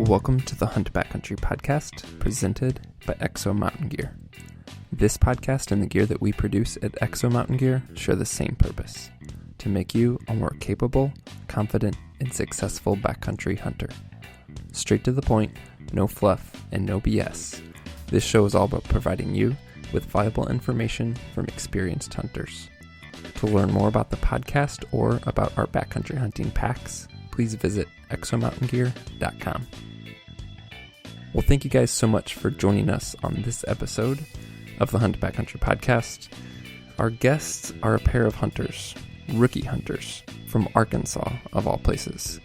Welcome to the Hunt Backcountry podcast, presented by Exo Mountain Gear. This podcast and the gear that we produce at Exo Mountain Gear share the same purpose: to make you a more capable, confident, and successful backcountry hunter. Straight to the point, no fluff, and no BS. This show is all about providing you with valuable information from experienced hunters. To learn more about the podcast or about our backcountry hunting packs, please visit exomountaingear.com. Well, thank you guys so much for joining us on this episode of the Hunt Backcountry podcast. Our guests are a pair of hunters, rookie hunters, from Arkansas, of all places.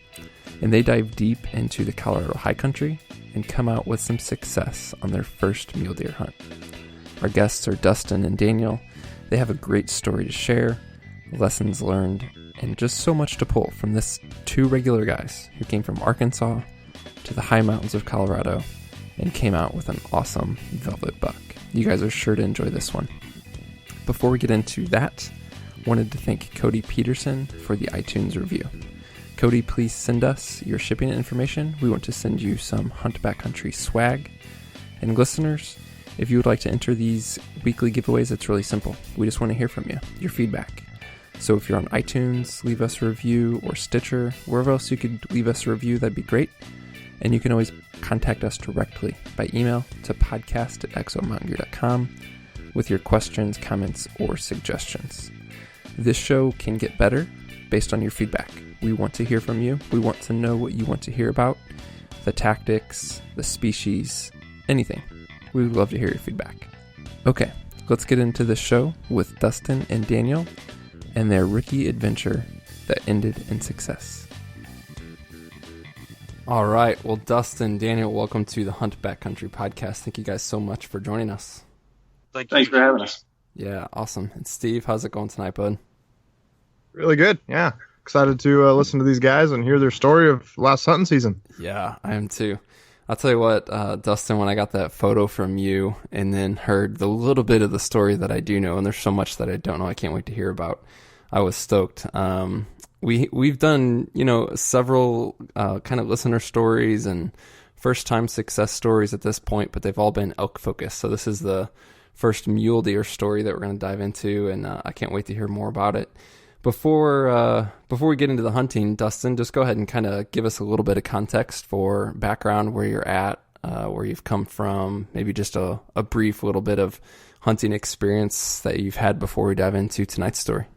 And they dive deep into the Colorado high country and come out with some success on their first mule deer hunt. Our guests are Dustin and Daniel. They have a great story to share, lessons learned, and just so much to pull from this two regular guys who came from Arkansas to the high mountains of Colorado and came out with an awesome velvet buck. You guys are sure to enjoy this one. Before we get into that, wanted to thank Cody Peterson for the iTunes review. Cody, please send us your shipping information. We want to send you some Hunt Backcountry swag. And listeners, if you would like to enter these weekly giveaways, it's really simple. We just want to hear from you, your feedback. So if you're on iTunes, leave us a review, or Stitcher, wherever else you could leave us a review, that'd be great. And you can always contact us directly by email to podcast@exomountaingear.com with your questions, comments, or suggestions. This show can get better based on your feedback. We want to hear from you. We want to know what you want to hear about, the tactics, the species, anything. We would love to hear your feedback. Okay, let's get into the show with Dustin and Daniel and their rookie adventure that ended in success. All right. Well, Dustin, Daniel, welcome to the Hunt Backcountry podcast. Thank you guys so much for joining us. Thanks for having us. Yeah, awesome. And Steve, how's it going tonight, bud? Really good. Yeah. Excited to listen to these guys and hear their story of last hunting season. Yeah, I am too. I'll tell you what, Dustin, when I got that photo from you and then heard the little bit of the story that I do know, and there's so much that I don't know, I can't wait to hear about, I was stoked. We've done, several kind of listener stories and first time success stories at this point, but they've all been elk focused. So this is the first mule deer story that we're going to dive into, and I can't wait to hear more about it. Before we get into the hunting, Dustin, just go ahead and kind of give us a little bit of context for background, where you're at, where you've come from, maybe just a brief little bit of hunting experience that you've had before we dive into tonight's story.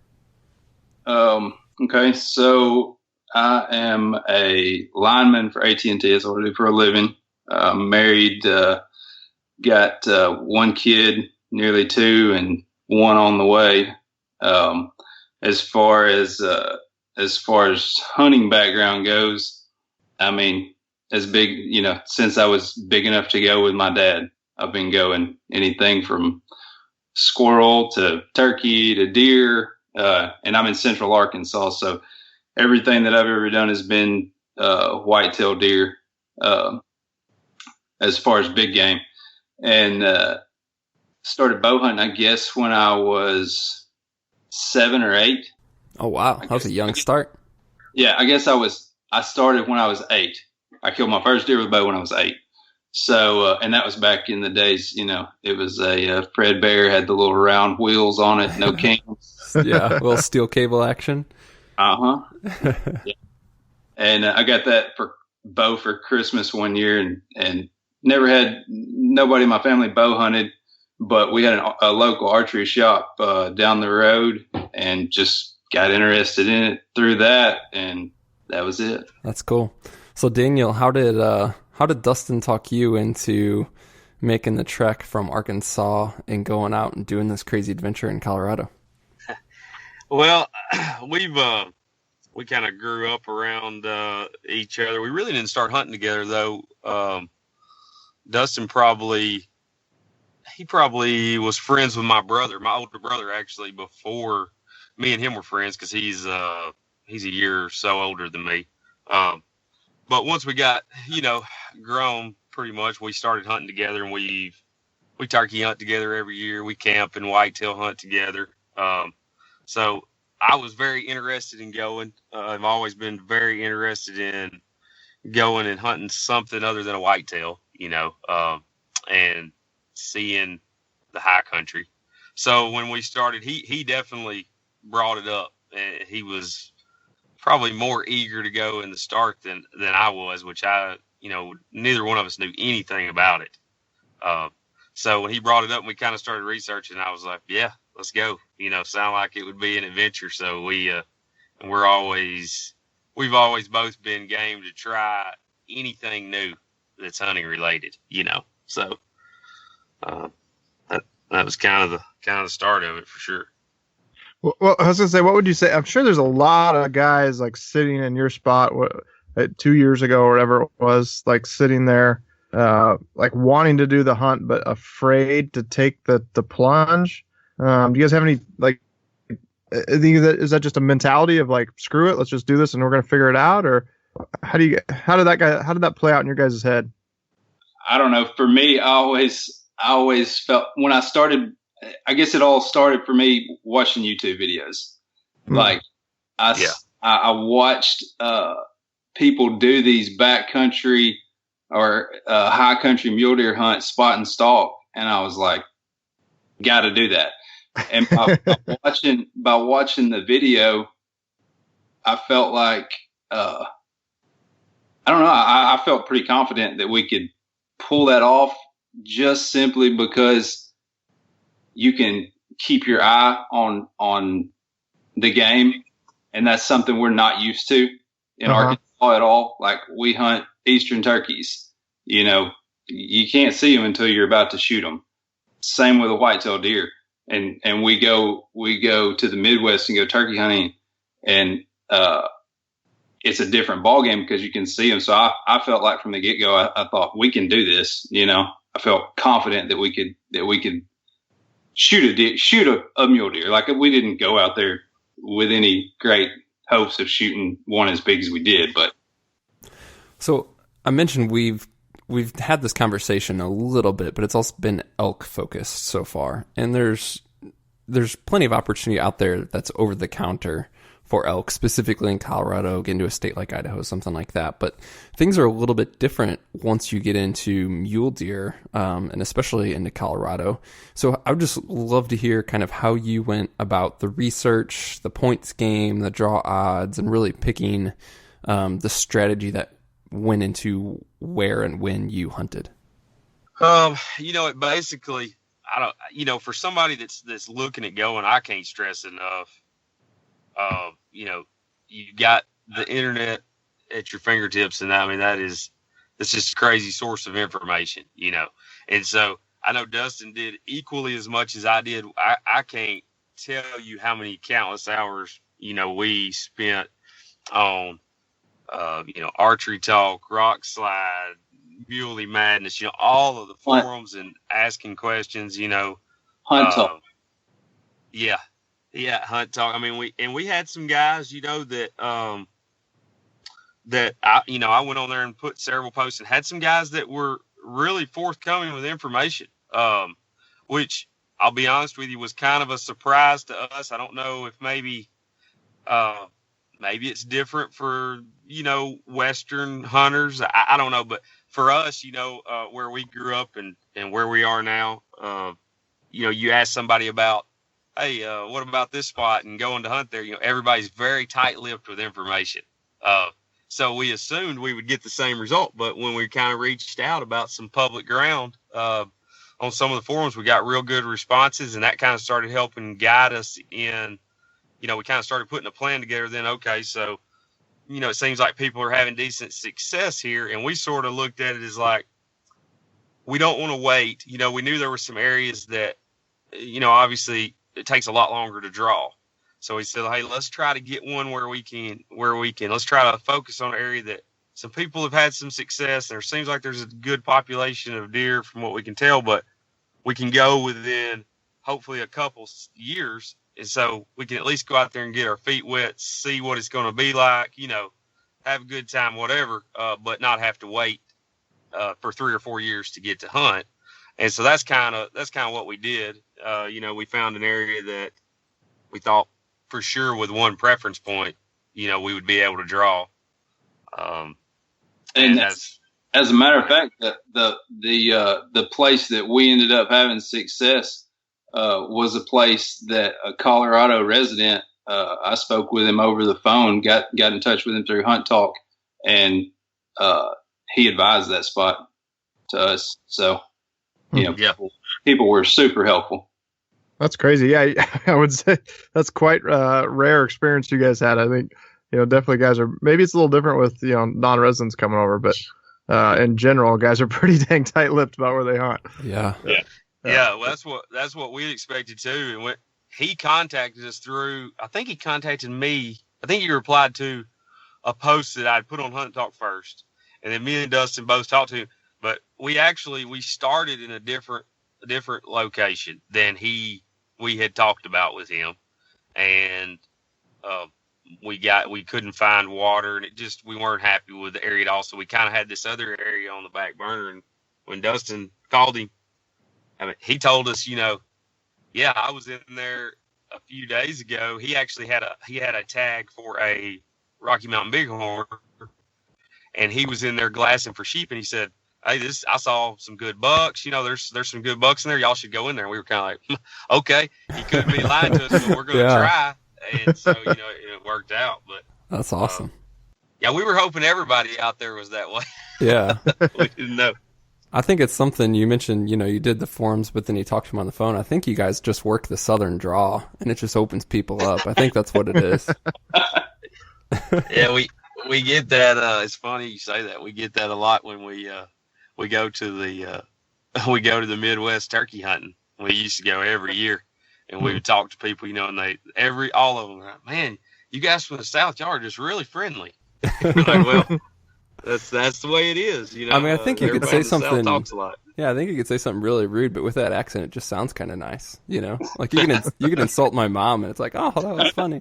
Okay, so I am a lineman for AT&T. That's what I do for a living. Married, got one kid, nearly two, and one on the way. As far as hunting background goes, I mean, as big, since I was big enough to go with my dad, I've been going anything from squirrel to turkey to deer. And I'm in central Arkansas, so everything that I've ever done has been whitetail deer, as far as big game. And started bow hunting, I guess, when I was 7 or 8. Oh, wow. That was a young start. Yeah, I guess I started when I was 8. I killed my first deer with a bow when I was 8. So, and that was back in the days, it was a Fred Bear, had the little round wheels on it, no cams. Yeah, a little steel cable action. Yeah. And I got that bow for Christmas one year, and never had nobody in my family bow hunted, but we had a local archery shop down the road, and just got interested in it through that, and that was it. That's cool. So Daniel, how did Dustin talk you into making the trek from Arkansas and going out and doing this crazy adventure in Colorado? Well, we kind of grew up around each other. We really didn't start hunting together though. Dustin probably was friends with my brother, my older brother, actually, before me and him were friends, because he's a year or so older than me. But once we got, grown pretty much, we started hunting together, and we turkey hunt together every year. We camp and whitetail hunt together. So I was very interested in going. I've always been very interested in going and hunting something other than a whitetail, and seeing the high country. So when we started, he definitely brought it up, and he was probably more eager to go in the start than I was, which neither one of us knew anything about it. So when he brought it up and we kind of started researching, I was like, yeah, let's go. Sound like it would be an adventure. So we've always both been game to try anything new that's hunting related, So that was kind of the start of it for sure. Well, I was gonna say, what would you say? I'm sure there's a lot of guys like sitting in your spot 2 years ago or whatever it was, like sitting there, like wanting to do the hunt but afraid to take the plunge. Do you guys have any like? Is that just a mentality of like, screw it, let's just do this and we're gonna figure it out, or how did that play out in your guys' head? I don't know. For me, I always felt when I started. I guess it all started for me watching YouTube videos. Like I watched people do these backcountry or high country mule deer hunt, spot and stalk, and I was like, got to do that. And by watching the video, I felt like I don't know. I felt pretty confident that we could pull that off, just simply because you can keep your eye on the game, and that's something we're not used to in Arkansas at all. Like, we hunt eastern turkeys. You can't see them until you're about to shoot them. Same with a whitetail deer. And we go to the Midwest and go turkey hunting, and it's a different ball game because you can see them. So I felt like from the get go, I thought we can do this. I felt confident that we could shoot a mule deer. Like, we didn't go out there with any great hopes of shooting one as big as we did. But so I mentioned we've had this conversation a little bit, but it's also been elk focused so far, and there's plenty of opportunity out there that's over the counter for elk, specifically in Colorado, get into a state like Idaho, something like that. But things are a little bit different once you get into mule deer, and especially into Colorado. So I would just love to hear kind of how you went about the research, the points game, the draw odds, and really picking the strategy that went into where and when you hunted. It basically, for somebody that's looking at going, I can't stress enough. You got the internet at your fingertips, and I mean, that's just a crazy source of information, and so I know Dustin did equally as much as I did. I can't tell you how many countless hours, we spent on, Archery Talk, Rock Slide, Muley Madness, all of the forums and asking questions, Hunt Talk. Yeah, Hunt Talk. I mean, we had some guys, that I went on there and put several posts, and had some guys that were really forthcoming with information, which I'll be honest with you was kind of a surprise to us. I don't know if maybe it's different for, Western hunters. I don't know, but for us, where we grew up and where we are now, you ask somebody about, hey, what about this spot and going to hunt there? Everybody's very tight-lipped with information. So we assumed we would get the same result. But when we kind of reached out about some public ground on some of the forums, we got real good responses, and that kind of started helping guide us in, we kind of started putting a plan together then. Okay, so, it seems like people are having decent success here. And we sort of looked at it as like, we don't want to wait. We knew there were some areas that, obviously, it takes a lot longer to draw. So we said, hey, let's try to get one where we can, let's try to focus on an area that some people have had some success. There seems like there's a good population of deer from what we can tell, but we can go within hopefully a couple years. And so we can at least go out there and get our feet wet, see what it's going to be like, have a good time, whatever, but not have to wait for 3 or 4 years to get to hunt. And so that's kind of what we did. We found an area that we thought for sure with one preference point, we would be able to draw. And as a matter of fact, the place that we ended up having success was a place that a Colorado resident. I spoke with him over the phone, got in touch with him through Hunt Talk, and he advised that spot to us. So, people were super helpful. That's crazy. Yeah, I would say that's quite a rare experience you guys had. I think, definitely guys are, maybe it's a little different with, non-residents coming over, but in general, guys are pretty dang tight-lipped about where they hunt. Yeah. Well, that's what we expected too. And when he contacted us through, I think he contacted me. I think he replied to a post that I'd put on Hunt Talk first, and then me and Dustin both talked to him. But we started in a different location than we had talked about with him, and we couldn't find water, and we weren't happy with the area at all. So we kind of had this other area on the back burner. And when Dustin called him, he told us, I was in there a few days ago. He actually had a tag for a Rocky Mountain Bighorn, and he was in there glassing for sheep, and he said, "Hey, I saw some good bucks. There's some good bucks in there. Y'all should go in there." And we were kind of like, "Okay." He couldn't be lying to us, but we're going to try. And so, it worked out. But that's awesome. We were hoping everybody out there was that way. Yeah. We didn't know. I think it's something you mentioned, you did the forums, but then you talked to him on the phone. I think you guys just work the Southern draw, and it just opens people up. I think that's what it is. Yeah, we get that. It's funny you say that. We get that a lot when we go to the Midwest turkey hunting. We used to go every year, and we would talk to people, and all of them were like, "Man, you guys from the South, y'all are just really friendly." Like, well, that's the way it is, I think you could say something. Talks a lot. Yeah, I think you could say something really rude, but with that accent, it just sounds kind of nice. Like you can insult my mom, and it's like, oh, that was funny.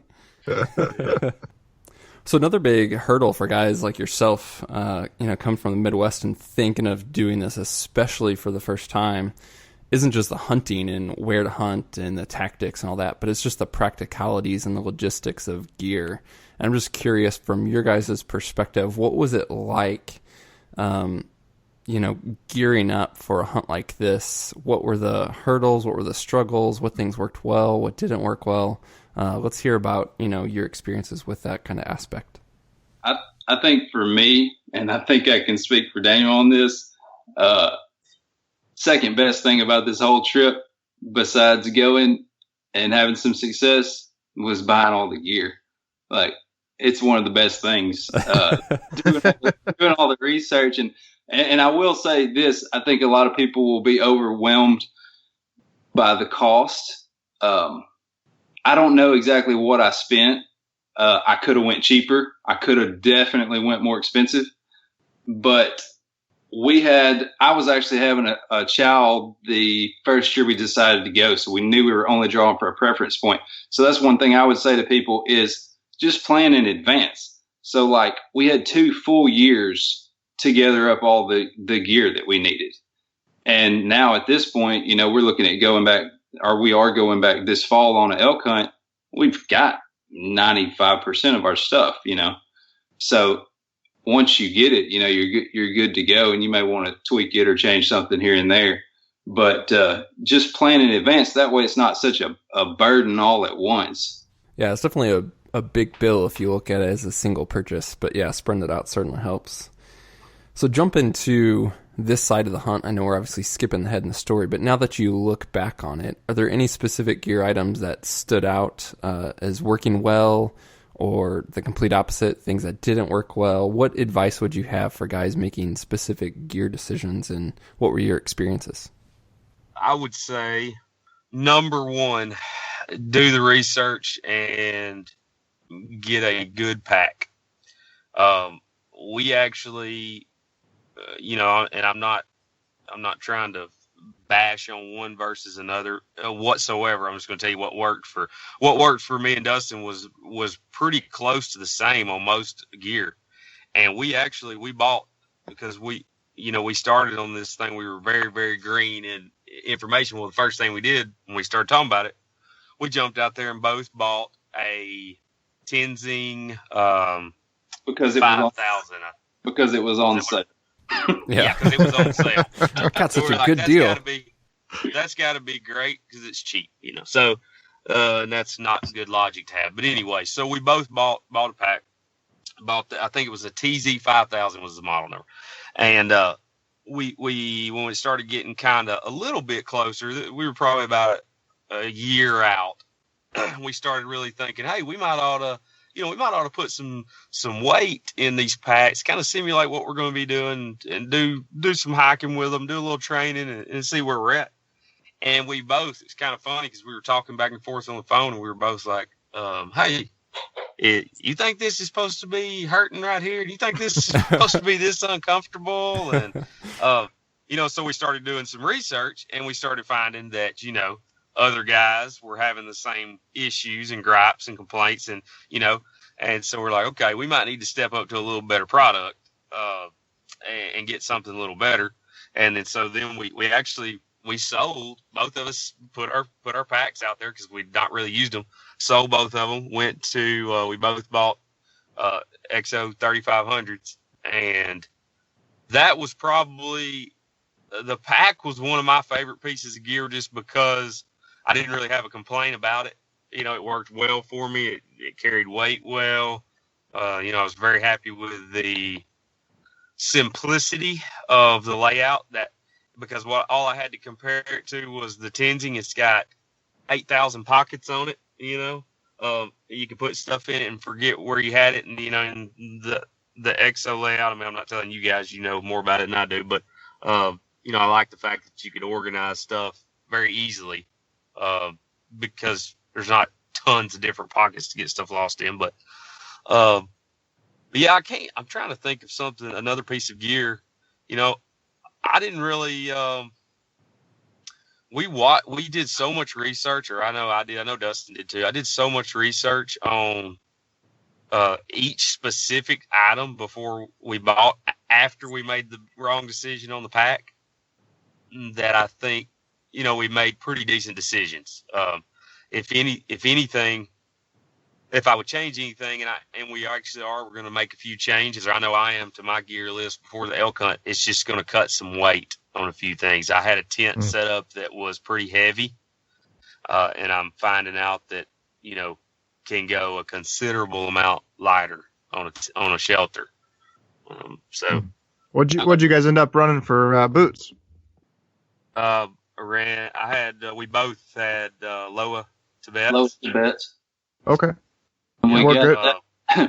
So another big hurdle for guys like yourself, come from the Midwest and thinking of doing this, especially for the first time, isn't just the hunting and where to hunt and the tactics and all that, but it's just the practicalities and the logistics of gear. And I'm just curious, from your guys' perspective, what was it like, gearing up for a hunt like this? What were the hurdles? What were the struggles? What things worked well? What didn't work well? Let's hear about, your experiences with that kind of aspect. I think for me, and I think I can speak for Daniel on this, second best thing about this whole trip, besides going and having some success, was buying all the gear. Like, it's one of the best things, doing all the research. And I will say this, I think a lot of people will be overwhelmed by the cost. I don't know exactly what I spent. I could have went cheaper. I could have definitely went more expensive, but I was actually having a child the first year we decided to go. So we knew we were only drawing for a preference point. So that's one thing I would say to people is just plan in advance. So like we had 2 full years to gather up all the gear that we needed. And now at this point, we're looking at we are going back this fall on an elk hunt. We've got 95% of our stuff, So once you get it, you're good to go, and you may want to tweak it or change something here and there. But just plan in advance. That way it's not such a burden all at once. Yeah, it's definitely a big bill if you look at it as a single purchase. But yeah, spreading it out certainly helps. So jump into this side of the hunt. I know we're obviously skipping ahead in the story, but now that you look back on it, are there any specific gear items that stood out as working well, or the complete opposite, things that didn't work well? What advice would you have for guys making specific gear decisions, and what were your experiences? I would say, number one, do the research and get a good pack. We actually, and I'm not trying to bash on one versus another whatsoever. I'm just going to tell you what worked for me and Dustin was pretty close to the same on most gear. And we bought, because we started on this thing. We were very, very green in information. Well, the first thing we did when we started talking about it, we jumped out there and both bought a Tenzing, because it 5,000. Because it was on sale. Yeah, because it was on sale. Got such we're a like, good deal. That's got to be great because it's cheap, So, and that's not good logic to have. But anyway, so we both bought a pack. I think it was a TZ5000 was the model number, and we when we started getting kind of a little bit closer, we were probably about a year out. We started really thinking, hey, we might ought to put some weight in these packs, kind of simulate what we're going to be doing, and do some hiking with them, do a little training, and see where we're at. And we both, it's kind of funny because we were talking back and forth on the phone, and we were both like, hey, you think this is supposed to be hurting right here? Do you think this is supposed to be this uncomfortable? And, so we started doing some research, and we started finding that, other guys were having the same issues and gripes and complaints, and so we're like, okay, we might need to step up to a little better product, and get something a little better. And then we sold, both of us put our packs out there because we'd not really used them. Sold both of them. We both bought XO 3500s, and that was probably the pack was one of my favorite pieces of gear just because I didn't really have a complaint about it. It worked well for me. It carried weight well. I was very happy with the simplicity of the layout because all I had to compare it to was the Tenzing. It's got 8,000 pockets on it. You can put stuff in it and forget where you had it. And, in the XO layout, I mean, I'm not telling you guys, more about it than I do, but, I like the fact that you can organize stuff very easily, because there's not tons of different pockets to get stuff lost in. But yeah, I'm trying to think of another piece of gear. I didn't really, we did so much research, or I know I did. I know Dustin did too. I did so much research on each specific item before we bought, after we made the wrong decision on the pack, that I think, we made pretty decent decisions. If anything, if I would change anything, and we actually we're going to make a few changes, or I know I am, to my gear list before the elk hunt, it's just going to cut some weight on a few things. I had a tent set up that was pretty heavy, and I'm finding out that, can go a considerable amount lighter on a shelter. What'd you guys end up running for boots? We both had Loa Tibets. Loa Tibets. Okay.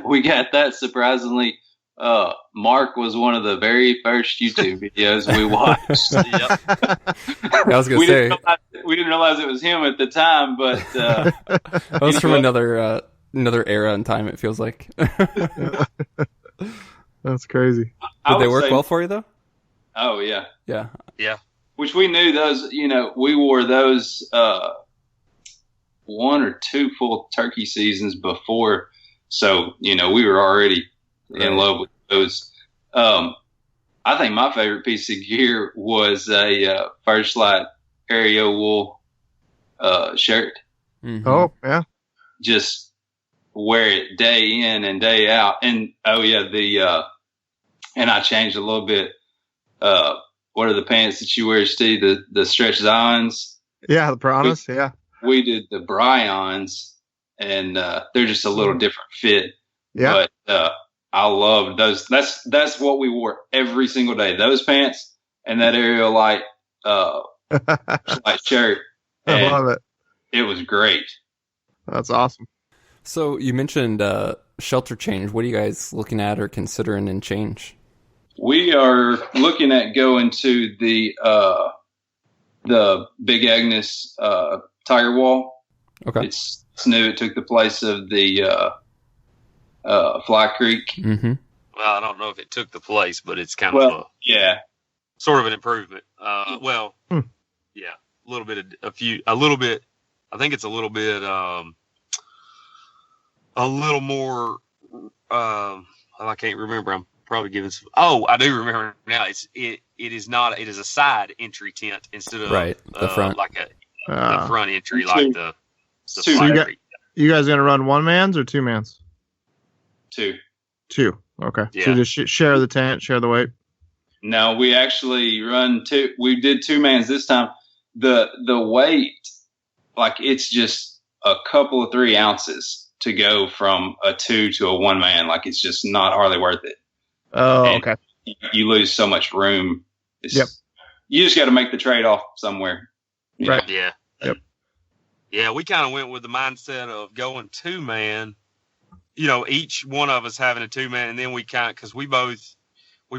We got that surprisingly. Mark was one of the very first YouTube videos we watched. Yep. I was gonna say we didn't realize it was him at the time, but that was from another era in time. It feels like. That's crazy. Did they work well for you though? Oh yeah. Yeah. Which we knew those. We wore those 1 or 2 full turkey seasons before, so we were already in love with those. I think my favorite piece of gear was a First Light Aereo wool shirt. Mm-hmm. Oh yeah, just wear it day in and day out. And and I changed a little bit. What are the pants that you wear, Steve? The stretch Zions. Yeah, the Piranhas. Yeah. We did the Bryons, and they're just a little different fit. Yeah. But I love those. That's what we wore every single day. Those pants and that Aerial Light shirt. I love it. It was great. That's awesome. So you mentioned shelter change. What are you guys looking at or considering in change? We are looking at going to the Big Agnes Tiger Wall. Okay. It's new. It took the place of the Fly Creek. Mm-hmm. Well, I don't know if it took the place, but it's kind of sort of an improvement. Yeah, a little bit. I think it's a little bit. A little more. I can't remember. I'm probably giving some. Oh, I do remember now. It is not. It is a side entry tent instead of the front, like the front entry, like the. So you guys gonna run one mans or two mans? Two. Okay. Yeah. So you just share the tent, share the weight. No, we actually run two. We did 2-mans this time. The weight, like it's just a couple of 3 ounces to go from a 2 to a 1-man. Like it's just not hardly worth it. Oh, And okay. you lose so much room. Yep. You just got to make the trade off somewhere. you Right. know. Yeah. Yep. Yeah, we kind of went with the mindset of going 2-man, you know, each one of us having a 2-man, and then we because we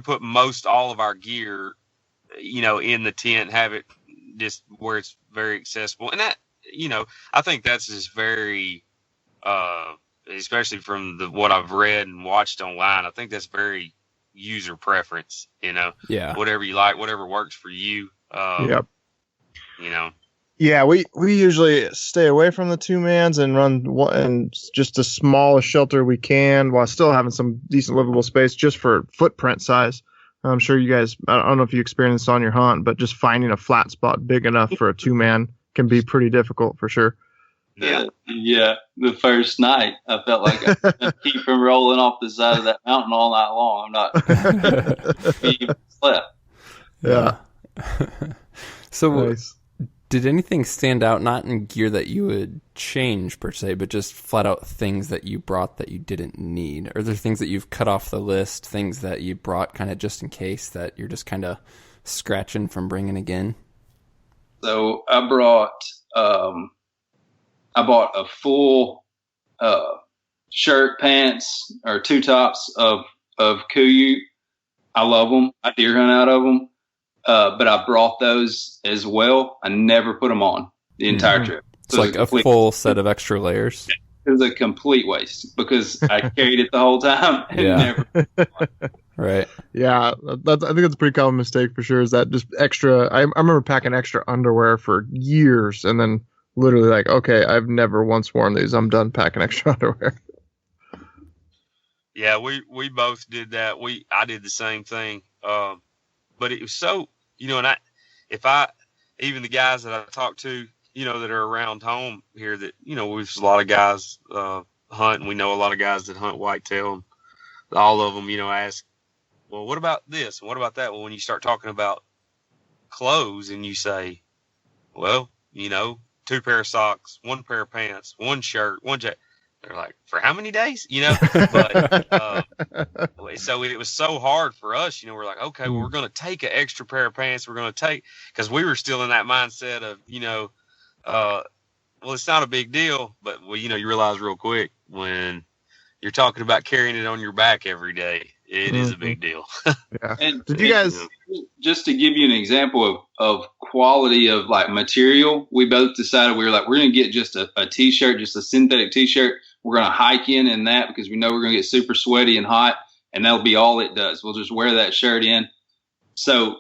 put most all of our gear, you know, in the tent, have it just where it's very accessible. And that, you know, I think that's just very, especially from what I've read and watched online, I think that's very user preference, you know. Yeah. Whatever you like, whatever works for you. Yep. You know. Yeah, we usually stay away from the 2-mans and run and just the smallest shelter we can while still having some decent livable space just for footprint size. I'm sure you guys, I don't know if you experienced this on your hunt, but just finding a flat spot big enough for a 2-man can be pretty difficult for sure. Yeah. Yeah. The first night, I felt like I could keep from rolling off the side of that mountain all night long. I'm not even slept. Yeah. So Nice. did anything stand out, not in gear that you would change per se, but just flat out things that you brought that you didn't need? Are there things that you've cut off the list, things that you brought kind of just in case that you're just kind of scratching from bringing again? So I brought a full shirt, pants, or 2 tops of Kuiu. I love them. I deer hunt out of them. But I brought those as well. I never put them on the entire trip. It's like a full set of extra layers. It was a complete waste because I carried it the whole time and Yeah. never. Right. Yeah, I think that's a pretty common mistake for sure. Is that just extra? I remember packing extra underwear for years, and then literally like, okay, I've never once worn these. I'm done packing extra underwear. Yeah, we both did that. I did the same thing. But it was so, you know, and even the guys that I talk to, you know, that are around home here that, you know, we've a lot of guys hunt, and we know a lot of guys that hunt whitetail, and all of them, you know, ask, well, what about this? And what about that? Well, when you start talking about clothes and you say, well, you know, 2 pair of socks, 1 pair of pants, 1 shirt, 1 jacket. They're like, for how many days? You know, but so it was so hard for us. You know, we're like, okay, well, we're going to take an extra pair of pants. We're going to take, because we were still in that mindset of, you know, well, it's not a big deal, but well, you know, you realize real quick when you're talking about carrying it on your back every day, it is a big deal. Yeah. And Did you guys? just to give you an example of quality of like material, we both decided we were like, we're going to get just a t-shirt, just a synthetic t-shirt. We're going to hike in that because we know we're going to get super sweaty and hot, and that'll be all it does. We'll just wear that shirt in. So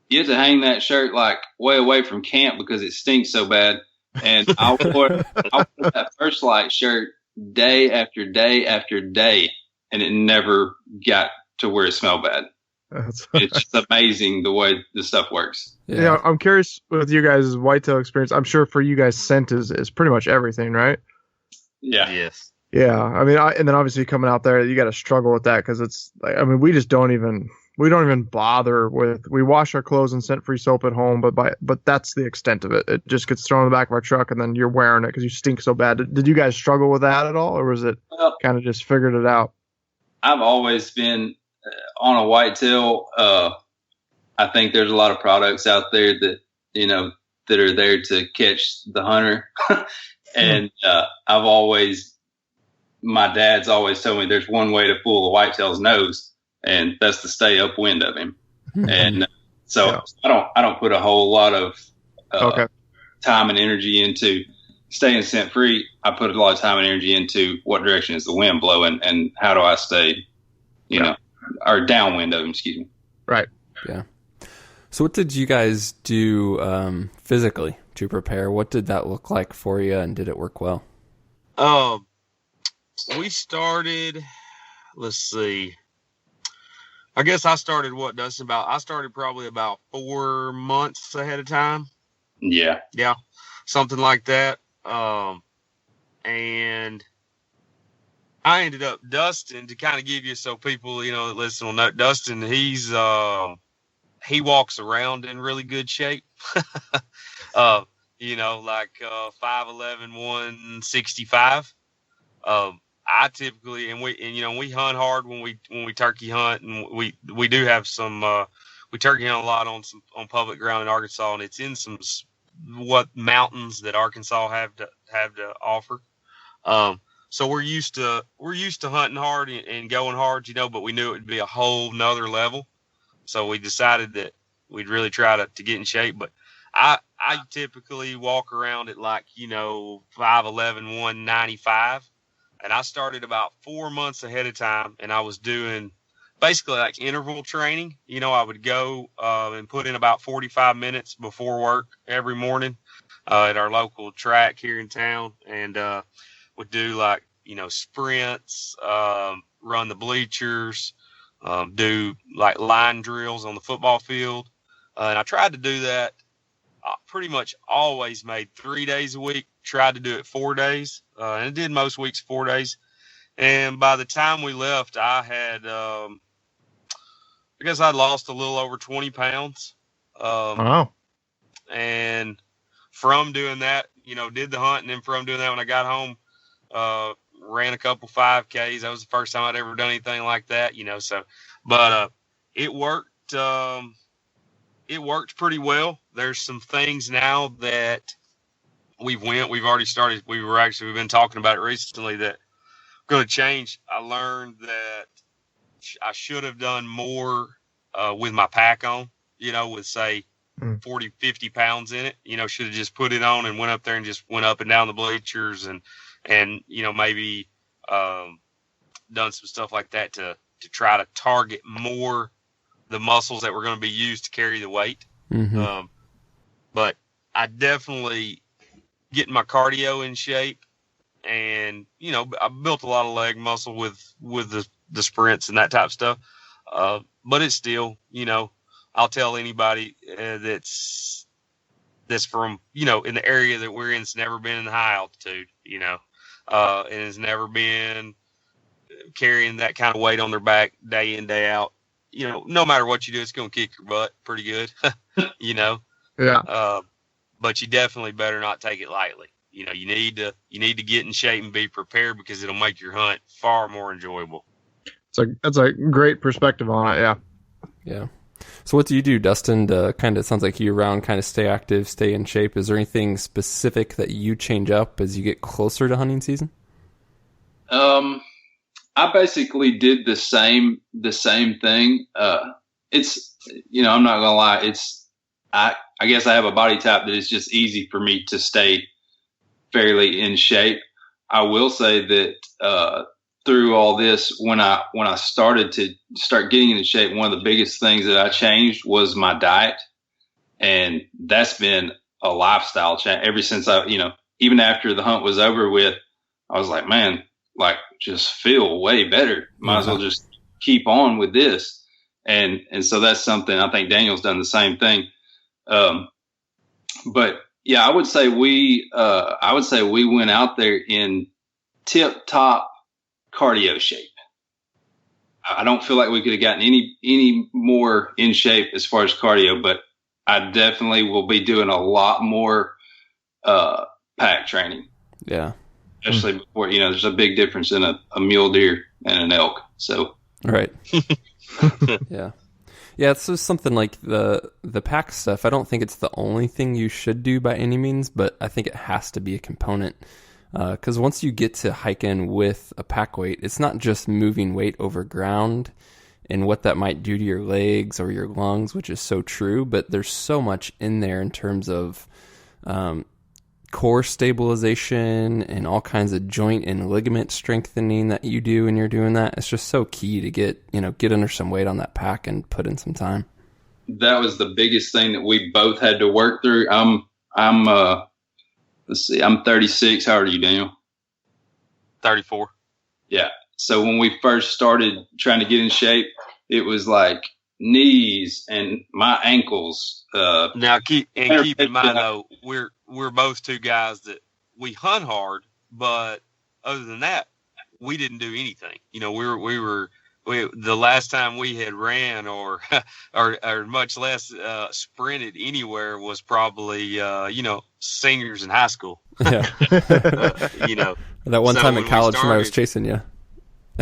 you have to hang that shirt like way away from camp because it stinks so bad. And I wore that First Light shirt day after day after day, and it never got to where it smelled bad. It's just amazing the way this stuff works. Yeah. You know, I'm curious with you guys' whitetail experience. I'm sure for you guys, scent is pretty much everything, right? Yeah. Yes. Yeah, I mean, and then obviously coming out there, you got to struggle with that because it's like, I mean, we don't even bother with. We wash our clothes in scent-free soap at home, but that's the extent of it. It just gets thrown in the back of our truck, and then you're wearing it because you stink so bad. Did you guys struggle with that at all, or was it kind of just figured it out? I've always been on a whitetail. I think there's a lot of products out there that, you know, that are there to catch the hunter. And my dad's always told me there's one way to fool a whitetail's nose, and that's to stay upwind of him. And so I don't put a whole lot of time and energy into staying scent free. I put a lot of time and energy into what direction is the wind blowing and how do I stay, you know, or downwind of him, excuse me. Right. Yeah. So what did you guys do physically to prepare? What did that look like for you, and did it work well? We started, let's see. I guess I started I started probably about 4 months ahead of time. Yeah. Yeah. Something like that. And I ended up Dustin, to kind of give you, so people, that listen will know, Dustin, he walks around in really good shape. Like 5'11", 165. I typically, we hunt hard when we turkey hunt, and we do have some, we turkey hunt a lot on public ground in Arkansas, and it's in some mountains that Arkansas have to offer. So we're used to hunting hard and going hard, but we knew it would be a whole nother level. So we decided that we'd really try to get in shape. But I typically walk around at 5'11", 195. And I started about 4 months ahead of time, and I was doing basically like interval training. I would go and put in about 45 minutes before work every morning at our local track here in town, and would do sprints, run the bleachers, do line drills on the football field. And I tried to do that pretty much always, made 3 days a week, tried to do it 4 days, and I did most weeks 4 days. And by the time we left, I had, I guess I'd lost a little over 20 pounds. Wow. And from doing that, did the hunt, and then from doing that, when I got home, ran a couple 5Ks. That was the first time I'd ever done anything like that, but it worked. It worked pretty well. There's some things now that we've already started. We've been talking about it recently that going to change. I learned that I should have done more with my pack on, with say 40, 50 pounds in it, should have just put it on and went up there and just went up and down the bleachers and maybe done some stuff like that to try to target more the muscles that were going to be used to carry the weight. Mm-hmm. But I definitely getting my cardio in shape, and, I built a lot of leg muscle with the sprints and that type of stuff. But it's still, I'll tell anybody that's from, in the area that we're in, it's never been in high altitude, and has never been carrying that kind of weight on their back day in, day out. No matter what you do, it's going to kick your butt pretty good, Yeah. But you definitely better not take it lightly. You need to get in shape and be prepared, because it'll make your hunt far more enjoyable. That's a great perspective on it. Yeah. Yeah. So what do you do, Dustin, to kind of, sounds like year round, kind of stay active, stay in shape? Is there anything specific that you change up as you get closer to hunting season? I basically did the same thing. It's, I'm not gonna lie. I guess I have a body type that is just easy for me to stay fairly in shape. I will say that, through all this, when I started getting into shape, one of the biggest things that I changed was my diet. And that's been a lifestyle change ever since even after the hunt was over with. I was like, man, just feel way better. Might as well just keep on with this. And so that's something, I think Daniel's done the same thing. But yeah, I would say we went out there in tip top cardio shape. I don't feel like we could have gotten any more in shape as far as cardio, but I definitely will be doing a lot more, pack training. Yeah. Especially before, there's a big difference in a mule deer and an elk. So, right. Yeah. Yeah. It's just something like the pack stuff. I don't think it's the only thing you should do by any means, but I think it has to be a component. Because once you get to hiking with a pack weight, it's not just moving weight over ground and what that might do to your legs or your lungs, which is so true, but there's so much in there in terms of, core stabilization and all kinds of joint and ligament strengthening that you do when you're doing that. It's just so key to get under some weight on that pack and put in some time. That was the biggest thing that we both had to work through. Let's see, I'm 36. How old are you, Daniel? 34. Yeah. So when we first started trying to get in shape, it was like knees and my ankles. Now keep in mind though, we're both two guys that we hunt hard, but other than that, we didn't do anything. You know, the last time we had ran or much less sprinted anywhere was probably seniors in high school. Yeah. That one time in college when I was chasing you.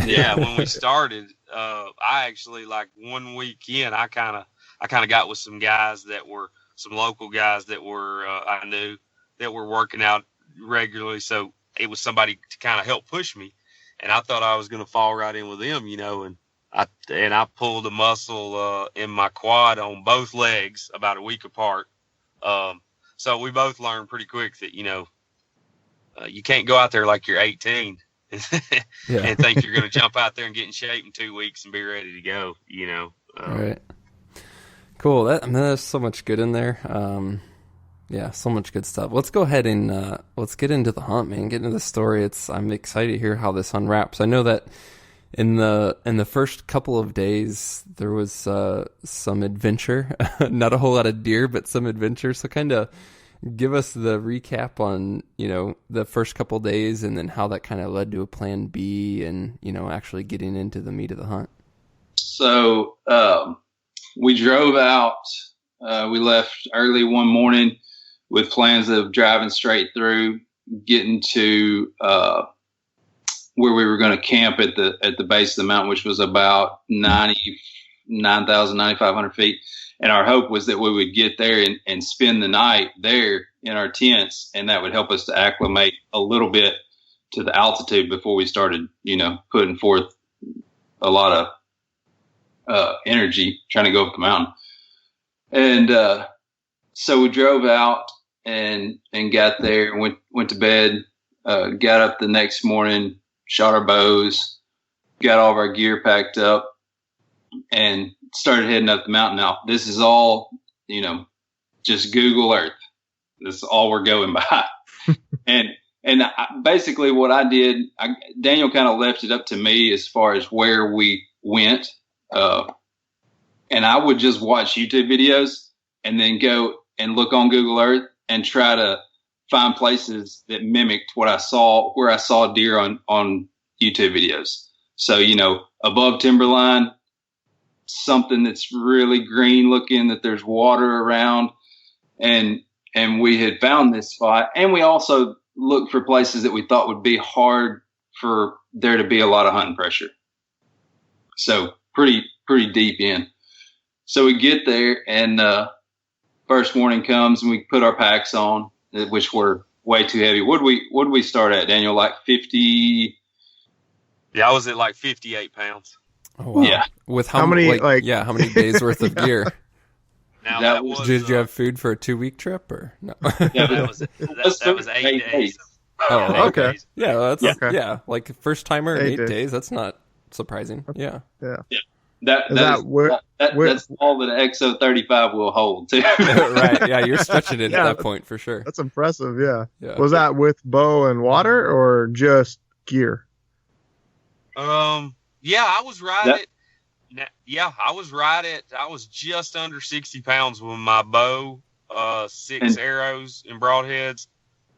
Yeah, when we started, I actually, like, 1 week in, I kind of got with some guys that were some local guys that were I knew that were working out regularly. So it was somebody to kind of help push me, and I thought I was going to fall right in with them, and I pulled a muscle in my quad on both legs about a week apart. So we both learned pretty quick that you can't go out there like you're 18 and think you're going to jump out there and get in shape in 2 weeks and be ready to go. All right. Cool. There's so much good in there. So much good stuff. Let's go ahead and let's get into the hunt, man. Get into the story. I'm excited to hear how this unwraps. I know that in the first couple of days there was some adventure, not a whole lot of deer, but some adventure. So kind of give us the recap on the first couple of days, and then how that kind of led to a plan B, and actually getting into the meat of the hunt. So we drove out. We left early one morning with plans of driving straight through, getting to where we were going to camp at the base of the mountain, which was about 9,500 feet. And our hope was that we would get there and spend the night there in our tents, and that would help us to acclimate a little bit to the altitude before we started, putting forth a lot of energy trying to go up the mountain. And so we drove out and got there, went to bed, got up the next morning, shot our bows, got all of our gear packed up, and started heading up the mountain. Now, this is all, just Google Earth. This is all we're going by. Basically what I did, Daniel kind of left it up to me as far as where we went. And I would just watch YouTube videos and then go and look on Google Earth and try to find places that mimicked what I saw, where I saw deer on YouTube videos. So, above timberline, something that's really green looking, that there's water around. And we had found this spot. And we also looked for places that we thought would be hard for there to be a lot of hunting pressure. So pretty deep in. So we get there, and first morning comes, and we put our packs on, which were way too heavy. What did we start at, Daniel? Like 50? Yeah, I was at like 58 pounds. Oh, wow. Yeah. With how many how many days worth of gear? Now did you have food for a 2-week trip, or no? Yeah, that was 8 days. Oh, okay. Days. Yeah, that's okay. Like first timer in 8 days. That's not surprising. Yeah. That's all that an XO 35 will hold too. Right. Yeah, you're stretching it at that point for sure. That's impressive. Yeah. Was that with bow and water or just gear? Yeah, I was right I was just under 60 pounds with my bow, 6 arrows and broadheads,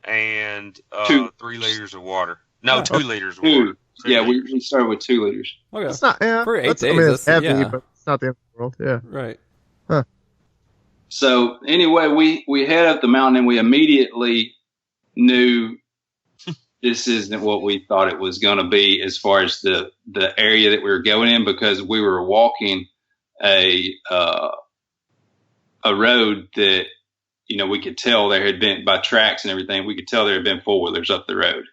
and 3 liters of water. No, 2 liters of water. Yeah, we started with 2 liters. Okay. It's not, for 8 days. It's heavy, but it's not the end of the world. Yeah. Right. Huh. So anyway, we head up the mountain, and we immediately knew this isn't what we thought it was going to be as far as the area that we were going in, because we were walking a road that, we could tell there had been, by tracks and everything, we could tell there had been 4-wheelers up the road.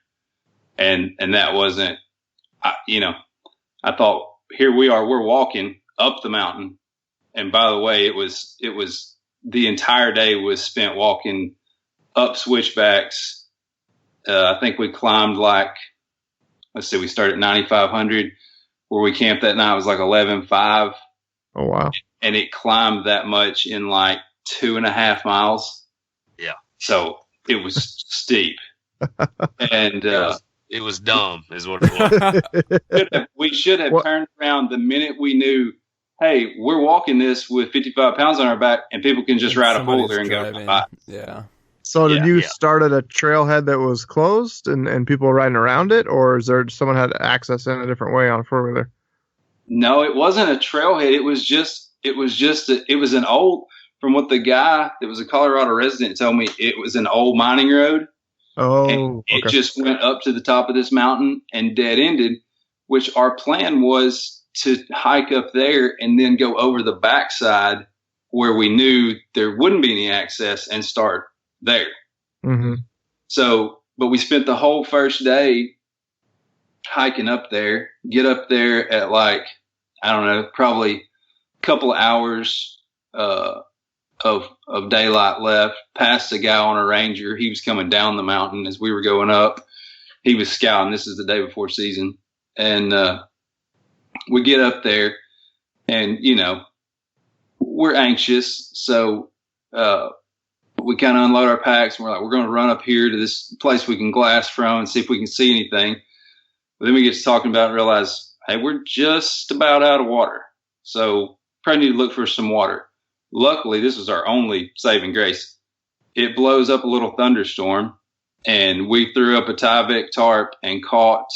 And that wasn't, I thought, here we are, we're walking up the mountain. And by the way, it was the entire day was spent walking up switchbacks. I think we climbed we started at 9,500. Where we camped that night was like 11,500. Oh, wow. And it climbed that much in like 2.5 miles. Yeah. So it was steep. And it was dumb is what it was. We should have turned around the minute we knew, hey, we're walking this with 55 pounds on our back, and people can just ride a folder and go by. Yeah. So did Yeah, you yeah. start at a trailhead that was closed and people were riding around it, or is there someone had access in a different way on a 4-wheeler? No, it wasn't a trailhead. It was an old, from what the guy that was a Colorado resident told me, it was an old mining road. And Oh, it okay. just went up to the top of this mountain and dead ended, which our plan was to hike up there and then go over the backside where we knew there wouldn't be any access and start there. Mm-hmm. So, but we spent the whole first day hiking up there, get up there at like, I don't know, probably a couple of hours of daylight left, passed a guy on a Ranger. He was coming down the mountain as we were going up. He was scouting. This is the day before season. And we get up there and, you know, we're anxious. So we kind of unload our packs and we're like, we're going to run up here to this place we can glass from and see if we can see anything. But then we get to talking about it and realize, hey, we're just about out of water. So probably need to look for some water. Luckily, this was our only saving grace. It blows up a little thunderstorm, and we threw up a Tyvek tarp and caught,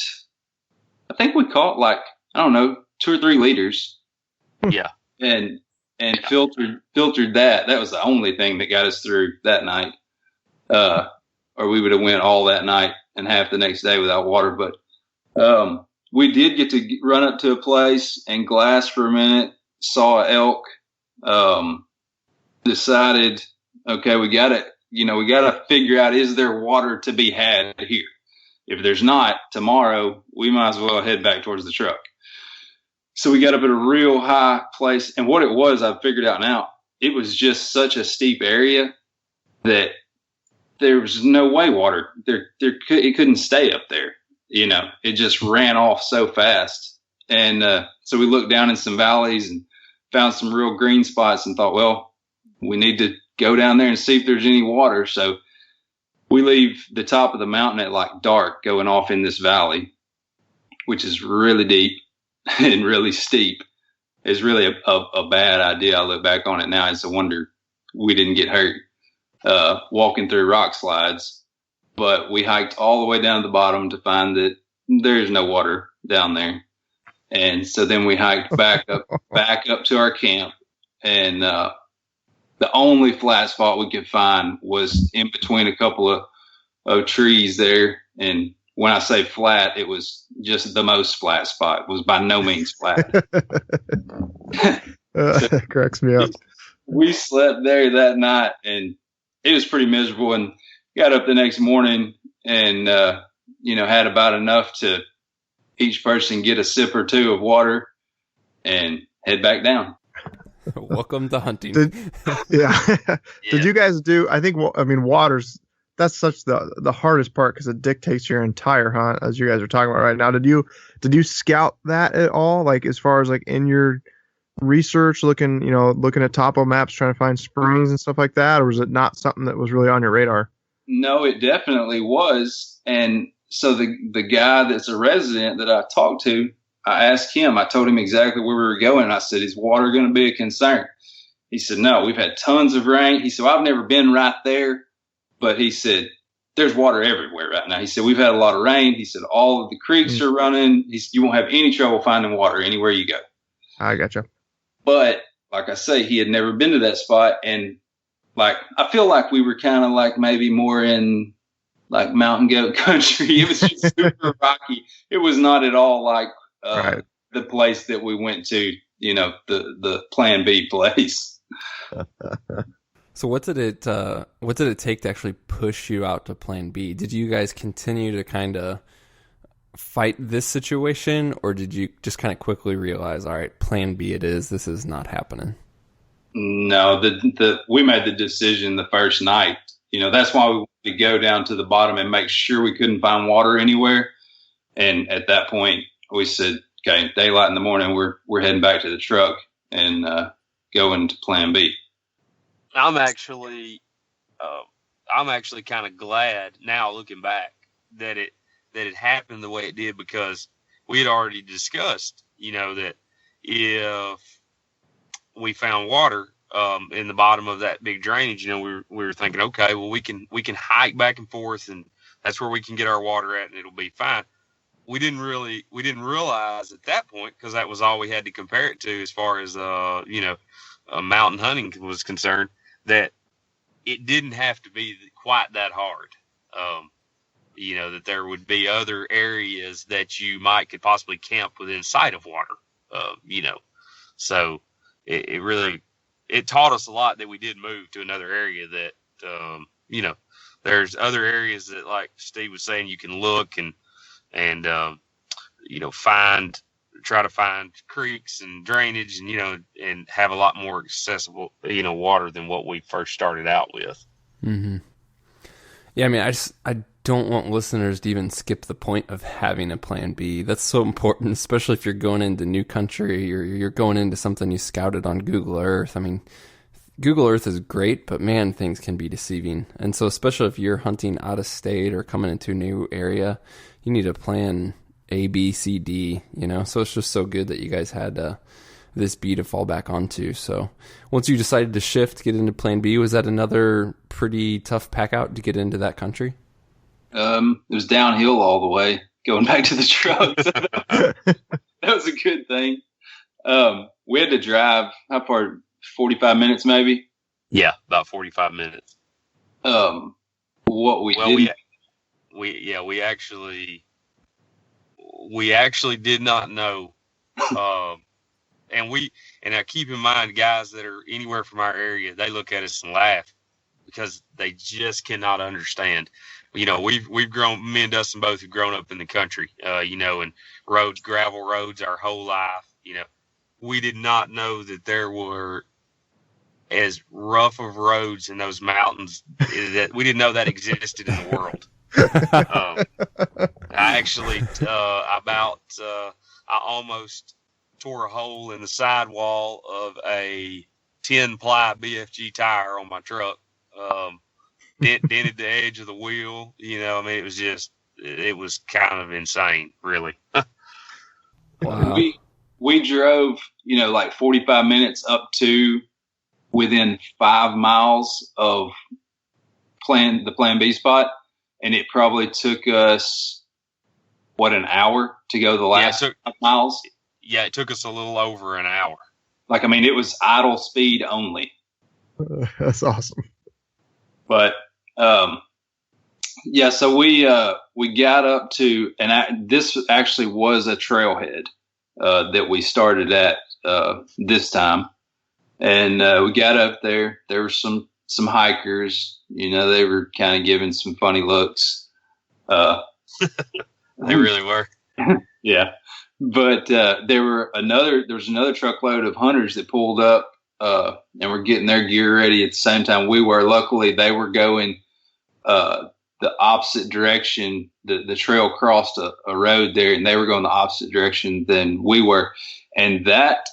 I think we caught like, I don't know, 2 or 3 liters. Yeah. And filtered that. That was the only thing that got us through that night. Or we would have went all that night and half the next day without water. But we did get to run up to a place and glass for a minute, saw an elk, decided, okay, we got to figure out, is there water to be had here? If there's not, tomorrow we might as well head back towards the truck. So we got up at a real high place, and what it was, I've figured out now, it was just such a steep area that there was no way water it couldn't stay up there. You know, it just ran off so fast. And so we looked down in some valleys and found some real green spots and thought, well, we need to go down there and see if there's any water. So we leave the top of the mountain at like dark, going off in this valley, which is really deep and really steep. It's really a bad idea. I look back on it now. It's a wonder we didn't get hurt walking through rock slides. But we hiked all the way down to the bottom to find that there's no water down there. And so then we hiked back up to our camp. And the only flat spot we could find was in between a couple of trees there. And when I say flat, it was just the most flat spot. It was by no means flat. Cracks me up. We slept there that night, and it was pretty miserable. And got up the next morning and, had about enough to each person get a sip or two of water and head back down. Welcome to hunting. Did you guys do, I think, water's, that's such the hardest part because it dictates your entire hunt, as you guys are talking about right now. Did you scout that at all? Like as far as like in your research, looking at topo maps, trying to find springs and stuff like that? Or was it not something that was really on your radar? No, it definitely was. And so the guy that's a resident that I talked to, I asked him, I told him exactly where we were going. I said, is water going to be a concern? He said, no, we've had tons of rain. He said, well, I've never been right there, but he said, there's water everywhere right now. He said, we've had a lot of rain. He said, all of the creeks are running. He said, you won't have any trouble finding water anywhere you go. I gotcha. But like I say, he had never been to that spot. And like, I feel like we were kind of like maybe more in like mountain goat country. It was just super rocky. It was not at all like Right. the place that we went to, the Plan B place. So what did it take to actually push you out to Plan B? Did you guys continue to kind of fight this situation, or did you just kind of quickly realize, all right, Plan B it is, this is not happening? No, we made the decision the first night. That's why we wanted to go down to the bottom and make sure we couldn't find water anywhere. And at that point, we said, okay, daylight in the morning, we're heading back to the truck and going to Plan B. I'm actually kind of glad now, looking back, that it happened the way it did, because we had already discussed, that if we found water, in the bottom of that big drainage. You know, we were thinking, okay, well, we can hike back and forth, and that's where we can get our water at, and it'll be fine. We didn't realize at that point, because that was all we had to compare it to as far as mountain hunting was concerned, that it didn't have to be quite that hard. That there would be other areas that you could possibly camp within sight of water. So it really taught us a lot that we did move to another area that there's other areas that, like Steve was saying, you can look and try to find creeks and drainage and have a lot more accessible water than what we first started out with. Mm-hmm. Yeah, I mean, I don't want listeners to even skip the point of having a plan B. That's so important, especially if you're going into new country or you're going into something you scouted on Google Earth. I mean, Google Earth is great, but man, things can be deceiving. And so especially if you're hunting out of state or coming into a new area, you need a plan A, B, C, D, So it's just so good that you guys had this B to fall back onto. So once you decided to get into plan B, was that another pretty tough pack out to get into that country? It was downhill all the way going back to the truck. So that was a good thing. We had to drive, how far? 45 minutes maybe? Yeah, about 45 minutes. We actually did not know. And I keep in mind, guys that are anywhere from our area, they look at us and laugh because they just cannot understand. We've grown, me and Dustin both have grown up in the country, and gravel roads our whole life. We did not know that there were as rough of roads in those mountains that we didn't know that existed in the world. I almost tore a hole in the sidewall of a 10-ply BFG tire on my truck. Dented the edge of the wheel. It was kind of insane, really. Wow. We drove, like 45 minutes up to within 5 miles of the plan B spot. And it probably took us, an hour to go the last 5 miles? Yeah, it took us a little over an hour. It was idle speed only. That's awesome. But, so we got up to, and this actually was a trailhead that we started at this time. And we got up there. There were some hikers. They were kind of giving some funny looks. They really were. Yeah. But there was another truckload of hunters that pulled up and were getting their gear ready at the same time we were. Luckily, they were going the opposite direction. The trail crossed a road there, and they were going the opposite direction than we were. And that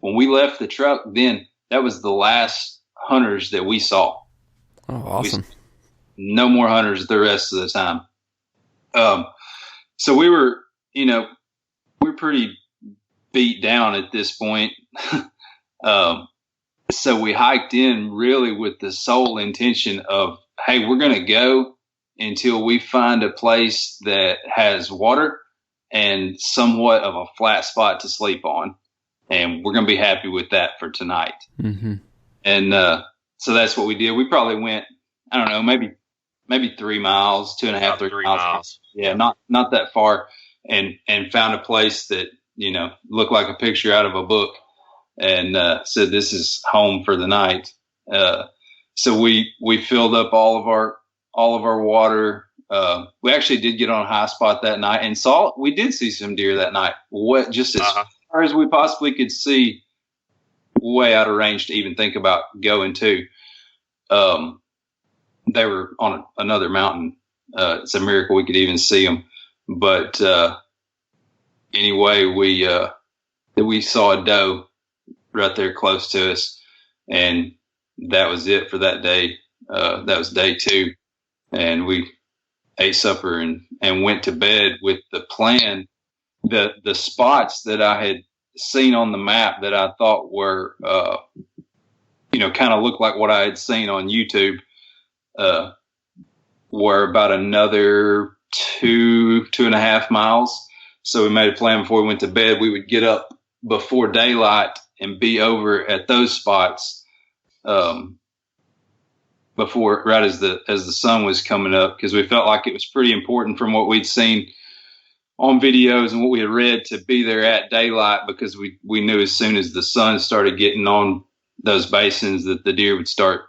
when we left the truck, then that was the last hunters that we saw. Oh, awesome. No more hunters the rest of the time. So we were, we're pretty beat down at this point. So we hiked in really with the sole intention of, hey, we're going to go until we find a place that has water and somewhat of a flat spot to sleep on. And we're going to be happy with that for tonight. Mm-hmm. And so that's what we did. We probably went, I don't know, maybe 3 miles, 2.5, 3 miles. Yeah, not that far. And found a place that, looked like a picture out of a book, and said, this is home for the night. So we filled up all of our water. We actually did get on a high spot that night and we did see some deer that night. Just as far as we possibly could see, way out of range to even think about going to. They were on another mountain. It's a miracle we could even see them. But anyway, we saw a doe right there close to us, and that was it for that day. That was day 2, and we ate supper and went to bed with the plan. The spots that I had seen on the map that I thought were, kind of looked like what I had seen on YouTube, were about another 2.5 miles. So we made a plan before we went to bed. We would get up before daylight and be over at those spots, before, right as the sun was coming up, because we felt like it was pretty important from what we'd seen on videos and what we had read to be there at daylight, because we knew as soon as the sun started getting on those basins that the deer would start,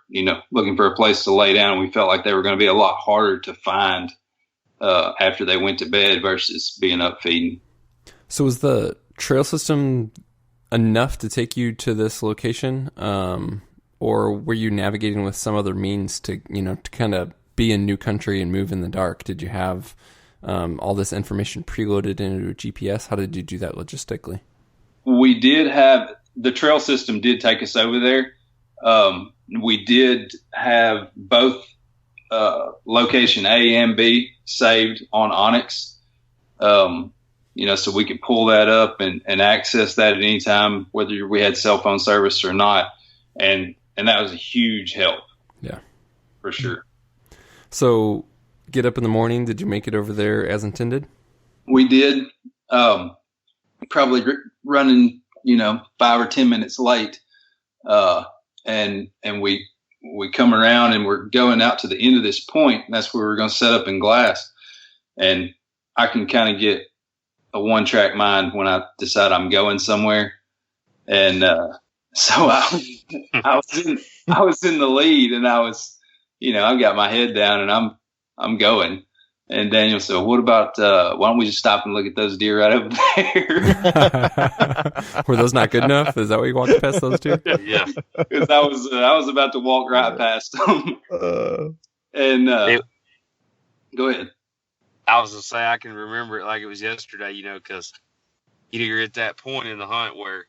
looking for a place to lay down. We felt like they were going to be a lot harder to find after they went to bed versus being up feeding. So was the trail system enough to take you to this location? Or were you navigating with some other means to kind of be in new country and move in the dark? Did you have all this information preloaded into a GPS? How did you do that logistically? We did have, the trail system did take us over there. We did have both location A and B saved on Onyx. So we could pull that up and access that at any time, whether we had cell phone service or not. And that was a huge help. Yeah, for sure. So get up in the morning. Did you make it over there as intended? We did. Probably running, 5 or 10 minutes late. And we come around and we're going out to the end of this point. And that's where we're going to set up in Glass. And I can kind of get a one-track mind when I decide I'm going somewhere. And so I was in the lead, and I was, I've got my head down and I'm going. And Daniel said, "What about why don't we just stop and look at those deer right over there?" Were those not good enough? Is that why you walked past those two? Yeah, because I was about to walk right past them. Go ahead. I was gonna say I can remember it like it was yesterday, because you're at that point in the hunt where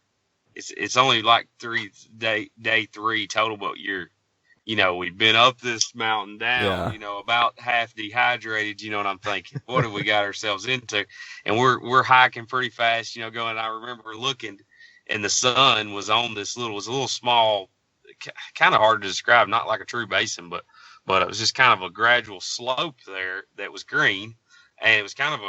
it's only like day 3 total, but we've been up this mountain down, about half dehydrated, what I'm thinking. What have we got ourselves into? And we're hiking pretty fast, going. I remember looking, and the sun was on this was a little small, kind of hard to describe, not like a true basin, but it was just kind of a gradual slope there that was green, and it was kind of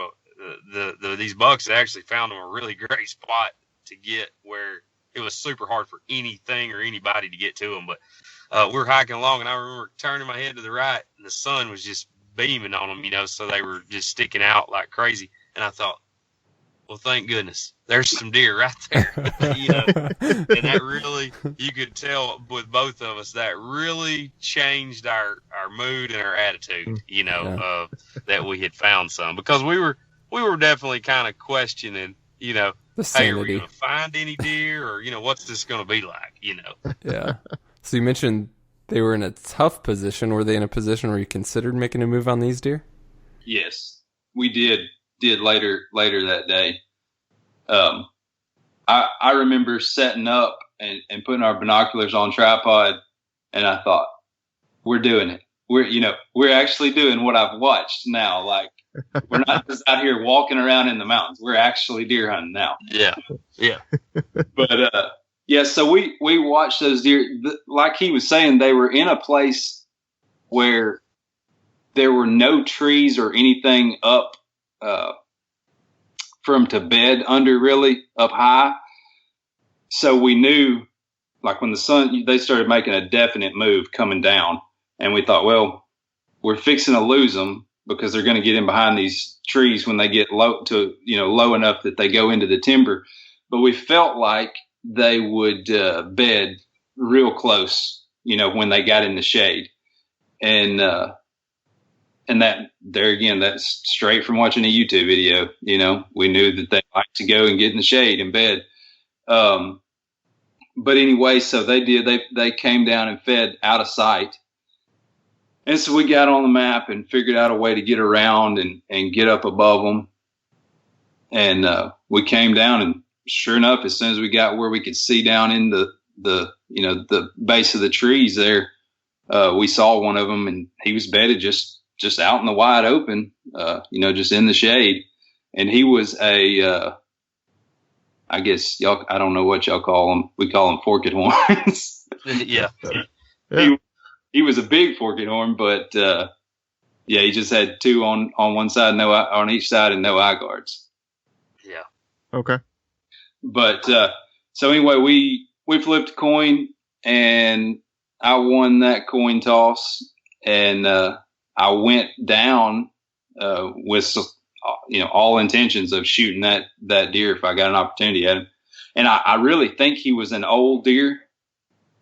these bucks had actually found them a really great spot to get where it was super hard for anything or anybody to get to them, but. We're hiking along, and I remember turning my head to the right, and the sun was just beaming on them, so they were just sticking out like crazy. And I thought, well, thank goodness, there's some deer right there. And that really, you could tell with both of us, that really changed our mood and our attitude, that we had found some, because we were definitely kind of questioning, the hey, sanity. are we going to find any deer, or what's this going to be like, Yeah. So you mentioned they were in a tough position. Were they in a position where you considered making a move on these deer? Yes, we did later that day. I remember setting up and putting our binoculars on tripod, and I thought, we're doing it. We're actually doing what I've watched now. Like, we're not just out here walking around in the mountains. We're actually deer hunting now. Yeah. Yeah. But, yeah, so we watched those deer. Like he was saying, they were in a place where there were no trees or anything up from to bed under, really up high. So we knew, like when the sun, they started making a definite move coming down, and we thought, well, we're fixing to lose them because they're going to get in behind these trees when they get low enough that they go into the timber. But we felt like they would bed real close, when they got in the shade. And that there again, that's straight from watching a YouTube video. We knew that they like to go and get in the shade and bed. But anyway, so they did, they came down and fed out of sight. And so we got on the map and figured out a way to get around and get up above them. And we came down, and sure enough, as soon as we got where we could see down in the base of the trees there, we saw one of them, and he was bedded just out in the wide open, just in the shade. And he was I I guess y'all, I don't know what y'all call them. We call them forked horns. Yeah. He was a big forked horn, but yeah, he just had two on one side, on each side, and no eye guards. Yeah. Okay. But so anyway, we flipped a coin, and I won that coin toss, and I went down with all intentions of shooting that deer if I got an opportunity at him. And I really think he was an old deer,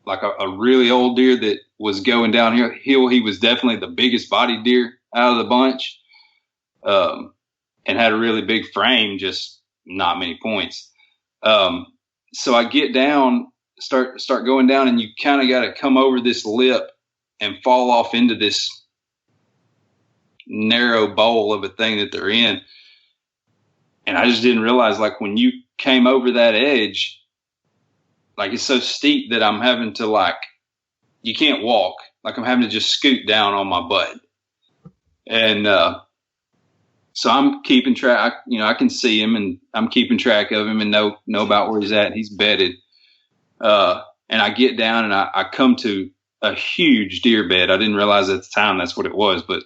like a really old deer that was going downhill. He was definitely the biggest bodied deer out of the bunch, and had a really big frame, just not many points. So I get down, start going down, and you kind of got to come over this lip and fall off into this narrow bowl of a thing that they're in. And I just didn't realize, like, when you came over that edge, like, it's so steep that I'm having to, like, you can't walk. Like, I'm having to just scoot down on my butt. And so I'm keeping track. I can see him, and I'm keeping track of him and know about where he's at. He's bedded. And I get down, and I come to a huge deer bed. I didn't realize at the time that's what it was, but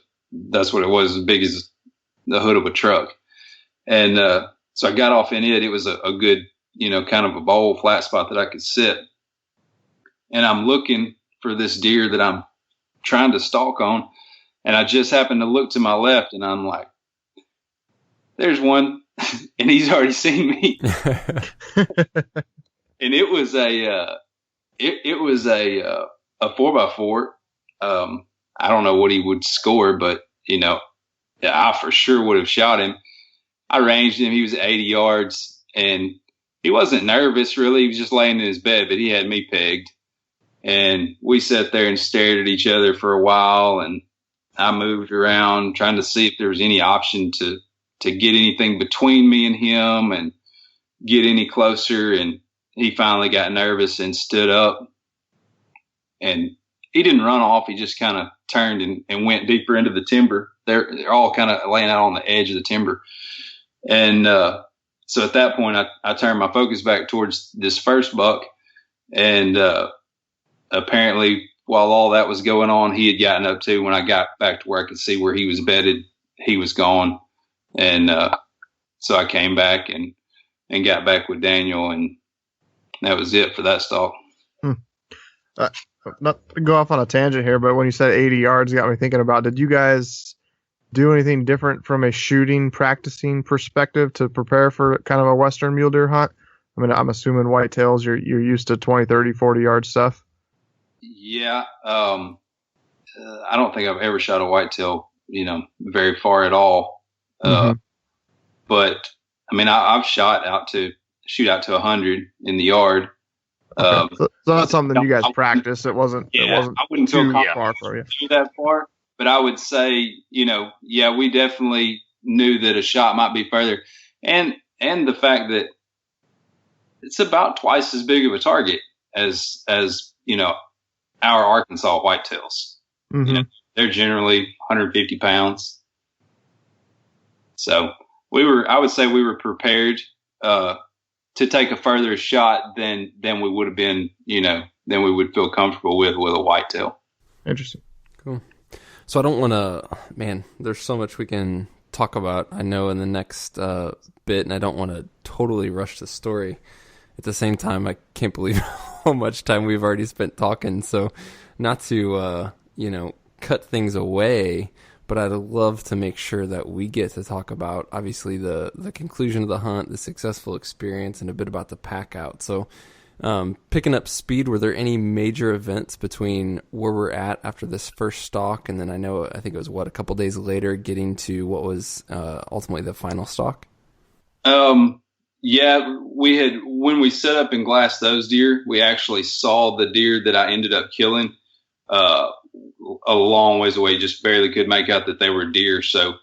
that's what it was, as big as the hood of a truck. And so I got off in it. It was a good, kind of a bowl, flat spot that I could sit. And I'm looking for this deer that I'm trying to stalk on. And I just happened to look to my left, and I'm like, there's one. And he's already seen me. And it was a 4x4. I don't know what he would score, but I for sure would have shot him. I ranged him. He was at 80 yards, and he wasn't nervous really. He was just laying in his bed, but he had me pegged. And we sat there and stared at each other for a while, and I moved around trying to see if there was any option to get anything between me and him and get any closer. And he finally got nervous and stood up, and he didn't run off. He just kind of turned and went deeper into the timber. They're all kind of laying out on the edge of the timber. And so at that point, I turned my focus back towards this first buck. And apparently, while all that was going on, he had gotten up too. When I got back to where I could see where he was bedded, he was gone. And so I came back and got back with Daniel, and that was it for that stalk. Not to go off on a tangent here, but when you said 80 yards, it got me thinking about, did you guys do anything different from a shooting, practicing perspective to prepare for kind of a Western mule deer hunt? I mean, I'm assuming whitetails, you're used to 20, 30, 40 yard stuff. Yeah. I don't think I've ever shot a whitetail, very far at all. But I mean, I've shoot out to 100 in the yard. Okay. So that's something you guys practice. It wasn't. Yeah, it wasn't I wouldn't too feel far for you. That far, but I would say, yeah, we definitely knew that a shot might be further, and the fact that it's about twice as big of a target as our Arkansas whitetails. Mm-hmm. They're generally 150 pounds. So I would say we were prepared to take a further shot than we would have been, than we would feel comfortable with a whitetail. Interesting. Cool. So I don't want to, man, there's so much we can talk about, I know, in the next bit, and I don't want to totally rush the story. At the same time, I can't believe how much time we've already spent talking. So not to, cut things away, but I'd love to make sure that we get to talk about, obviously, the conclusion of the hunt, the successful experience, and a bit about the pack out. So picking up speed, were there any major events between where we're at after this first stalk, and then I think it was, a couple days later, getting to what was ultimately the final stalk? Yeah, when we set up and glassed those deer, we actually saw the deer that I ended up killing a long ways away, just barely could make out that they were deer. So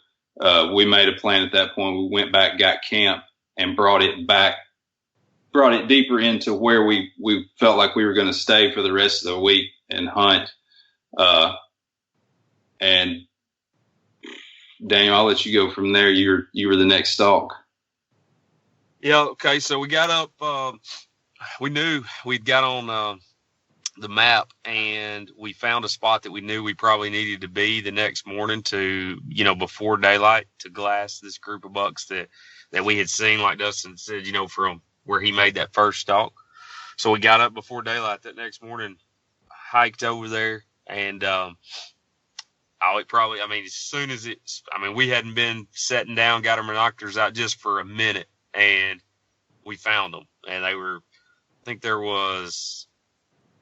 we made a plan at that point. We went back, got camp, and brought it deeper into where we felt like we were going to stay for the rest of the week and hunt. And Daniel, I'll let you go from there. You were the next stalk. Yeah. Okay. So we got up. We knew we'd got on the map, and we found a spot that we knew we probably needed to be the next morning to, before daylight, to glass this group of bucks that we had seen, like Dustin said, from where he made that first stalk. So we got up before daylight that next morning, hiked over there, and as soon as we hadn't been sitting down, got our binoculars out just for a minute, and we found them. And they were, I think was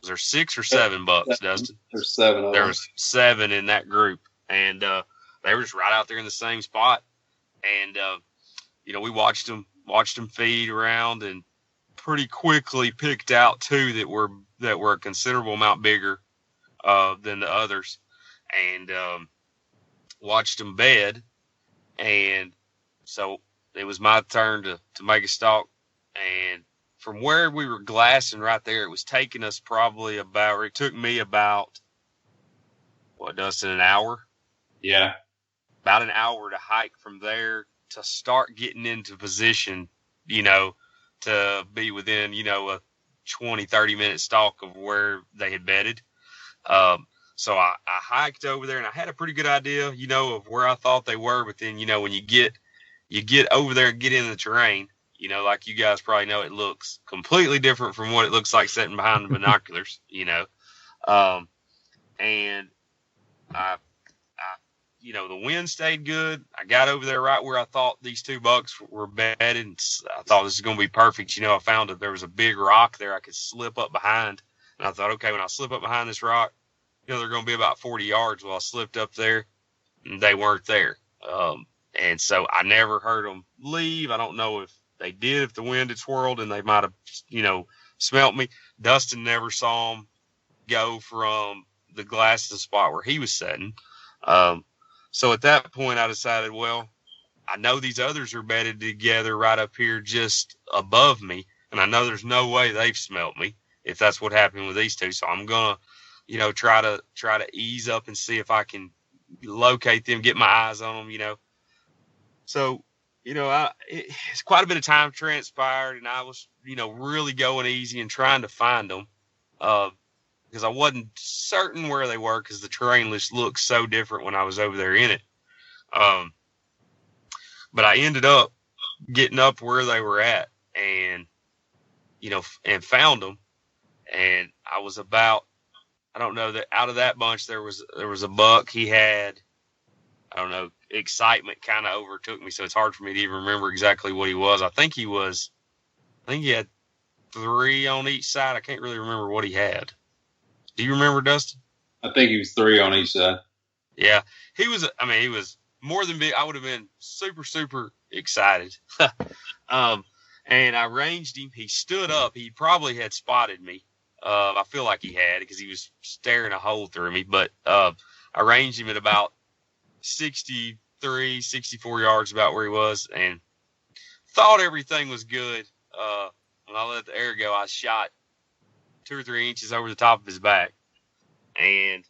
there 6 or 7 bucks, Dustin? There's 7 of them. There was 7 in that group, and they were just right out there in the same spot. And we watched them feed around, and pretty quickly picked out 2 that were a considerable amount bigger than the others, and watched them bed. And so it was my turn to make a stalk, and from where we were glassing right there, it was taking us it took me about, Dustin, an hour? Yeah. About an hour to hike from there to start getting into position, to be within, a 20, 30-minute stalk of where they had bedded. So I hiked over there, and I had a pretty good idea, of where I thought they were. But then, when you get over there and get in the terrain, like you guys probably know, it looks completely different from what it looks like sitting behind the binoculars, and the wind stayed good. I got over there right where I thought these 2 bucks were bedded, and I thought this is going to be perfect. I found that there was a big rock there I could slip up behind, and I thought, okay, when I slip up behind this rock, they're going to be about 40 yards. Well, I slipped up there, and they weren't there. And so I never heard them leave. I don't know if they did, if the wind had swirled and they might have, smelt me. Dustin never saw them go from the glass to the spot where he was sitting. So at that point, I decided, well, I know these others are bedded together right up here just above me, and I know there's no way they've smelt me if that's what happened with these 2. So I'm gonna, try to ease up and see if I can locate them, get my eyes on them, So, it's quite a bit of time transpired, and I was, really going easy and trying to find them, because I wasn't certain where they were, because the terrain just looked so different when I was over there in it. But I ended up getting up where they were at, and, and found them. And I was about, I don't know, that out of that bunch, there was a buck. He had, I don't know, excitement kind of overtook me, so it's hard for me to even remember exactly what he was. I think he had 3 on each side. I can't really remember what he had. Do you remember, Dustin? I think he was 3 on each side. Yeah, he was more than big. I would have been super, super excited. And I ranged him. He stood up. He probably had spotted me. I feel like he had, because he was staring a hole through me. But I ranged him at about 63, 64 yards, about where he was, and thought everything was good. When I let the air go, I shot 2 or 3 inches over the top of his back. And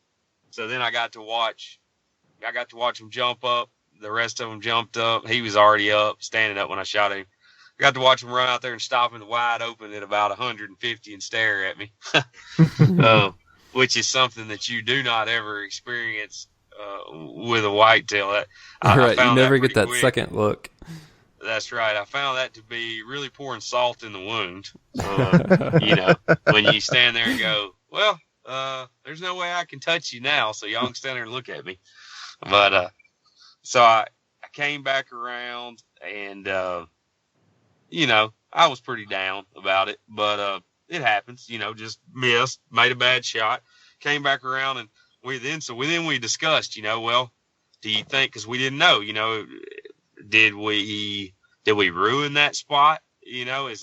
so then I got to watch him jump up. The rest of them jumped up. He was already up, standing up when I shot him. I got to watch him run out there and stop in the wide open at about 150 and stare at me, which is something that you do not ever experience with a whitetail. Right, you never get that second look. That's right. I found that to be really pouring salt in the wound. When you stand there and go, well, there's no way I can touch you now, so y'all can stand there and look at me. But so I came back around, and I was pretty down about it, but it happens. Just missed, made a bad shot, came back around, and we discussed, well, do you think, because we didn't know, did we ruin that spot? Are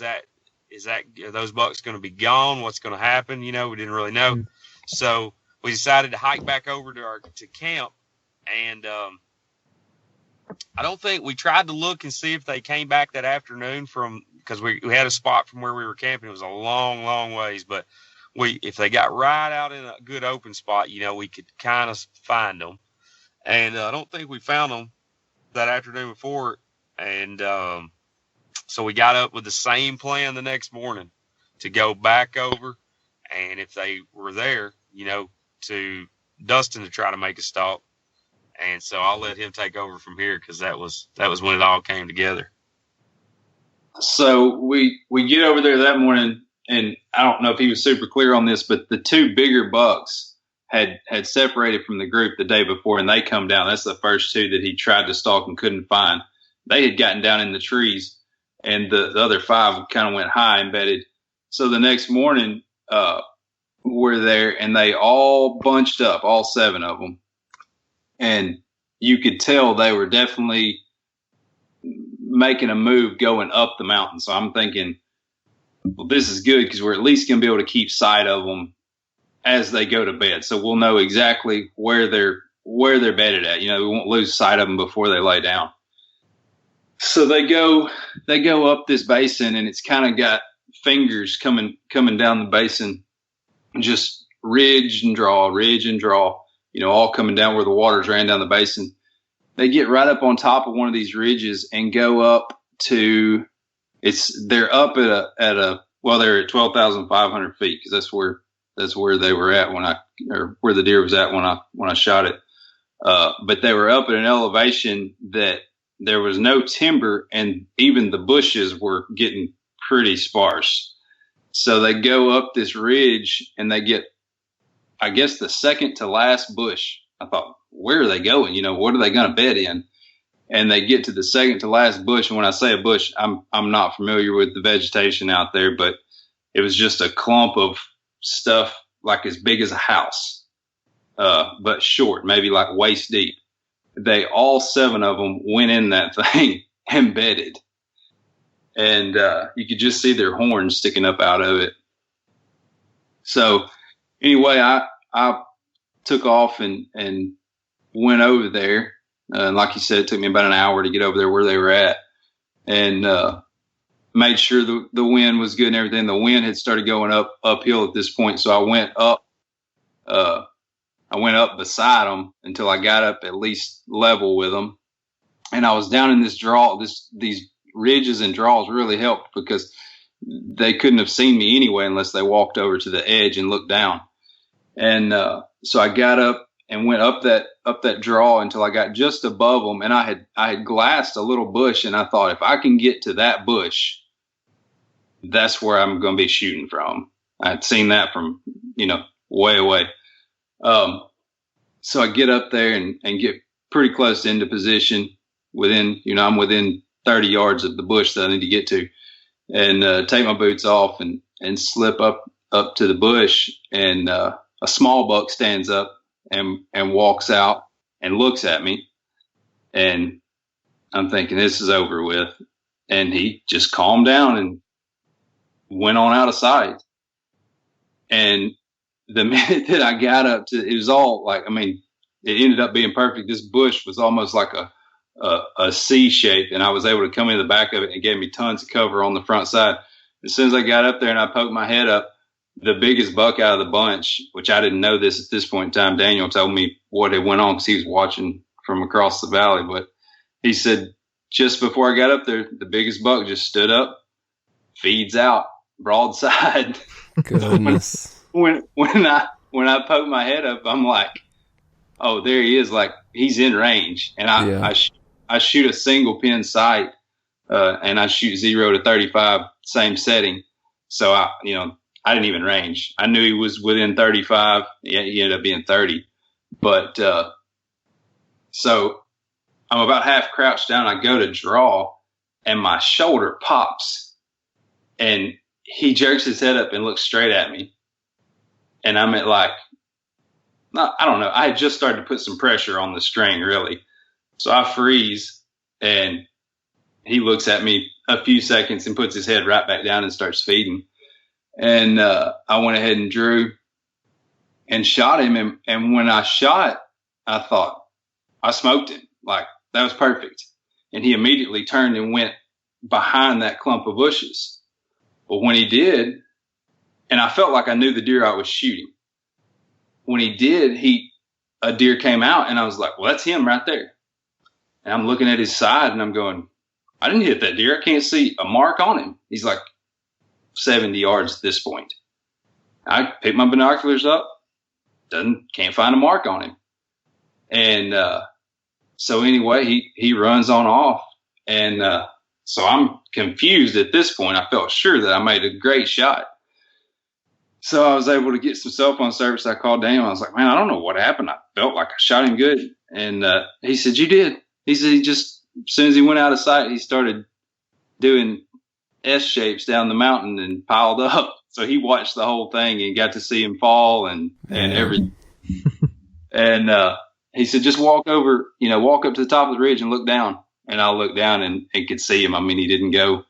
those bucks going to be gone? What's going to happen? We didn't really know. So we decided to hike back over to camp, and I don't think we tried to look and see if they came back that afternoon because we had a spot from where we were camping. It was a long, long ways, but if they got right out in a good open spot, we could kind of find them. And I don't think we found them that afternoon before. And So we got up with the same plan the next morning to go back over, and if they were there, to Dustin to try to make a stop. And so I'll let him take over from here because that was when it all came together. So we get over there that morning, and I don't know if he was super clear on this, but the two bigger bucks had separated from the group the day before, and they come down. That's the first two that he tried to stalk and couldn't find. They had gotten down in the trees, and the other five kind of went high and bedded. So the next morning, we're there, and they all bunched up, all seven of them. And you could tell they were definitely making a move going up the mountain. So I'm thinking, well, this is good because we're at least going to be able to keep sight of them as they go to bed. So we'll know exactly where they're bedded at. We won't lose sight of them before they lay down. So they go up this basin, and it's kind of got fingers coming down the basin, just ridge and draw, all coming down where the waters ran down the basin. They get right up on top of one of these ridges and go up to they're up they're at 12,500 feet because that's where they were at where the deer was at when I shot it. But they were up at an elevation that there was no timber, and even the bushes were getting pretty sparse. So they go up this ridge, and they get, I guess, the second to last bush. I thought, where are they going? What are they going to bed in? And they get to the second to last bush. And when I say a bush, I'm not familiar with the vegetation out there, but it was just a clump of stuff like as big as a house, but short, maybe like waist deep. All seven of them went in that thing and bedded. And you could just see their horns sticking up out of it. So anyway, I took off and went over there. And like you said, it took me about an hour to get over there where they were at, and made sure the wind was good and everything. The wind had started going uphill at this point. So I went up beside them until I got up at least level with them. And I was down in this draw, these ridges and draws really helped because they couldn't have seen me anyway unless they walked over to the edge and looked down. And so I got up and went up that draw until I got just above them, and I had glassed a little bush, and I thought if I can get to that bush, that's where I'm going to be shooting from. I had seen that from way away. So I get up there and get pretty close into position. I'm within 30 yards of the bush that I need to get to, and take my boots off and slip up to the bush, and a small buck stands up and walks out and looks at me, and I'm thinking this is over with, and he just calmed down and went on out of sight. And the minute that I got up to, it was all like, it ended up being perfect. This bush was almost like a C shape, and I was able to come in the back of it, and it gave me tons of cover on the front side. As soon as I got up there and I poked my head up, the biggest buck out of the bunch, which I didn't know this at this point in time, Daniel told me what had went on because he was watching from across the valley. But he said just before I got up there, the biggest buck just stood up, feeds out, broadside. Goodness. when I poked my head up, I'm like, oh, there he is. Like, he's in range. And I shoot a single pin sight, and I shoot 0 to 35, same setting. So I didn't even range. I knew he was within 35. He ended up being 30. But so I'm about half crouched down. I go to draw, and my shoulder pops, and he jerks his head up and looks straight at me. And I'm at I don't know. I had just started to put some pressure on the string, really. So I freeze, and he looks at me a few seconds and puts his head right back down and starts feeding. And I went ahead and drew and shot him. And when I shot, I thought, I smoked him. Like, that was perfect. And he immediately turned and went behind that clump of bushes. But when he did, and I felt like I knew the deer I was shooting. When he did, a deer came out, and I was like, well, that's him right there. And I'm looking at his side, and I'm going, I didn't hit that deer. I can't see a mark on him. He's like 70 yards at this point. I pick my binoculars up. Can't find a mark on him. And so anyway, he runs on off. And so I'm confused at this point. I felt sure that I made a great shot. So I was able to get some cell phone service. I called Daniel. I was like, man, I don't know what happened. I felt like I shot him good. And he said, you did. He said as soon as he went out of sight, he started doing S shapes down the mountain and piled up. So he watched the whole thing and got to see him fall and everything. And he said, just walk up to the top of the ridge and look down. And I looked down and could see him. I mean, he didn't go,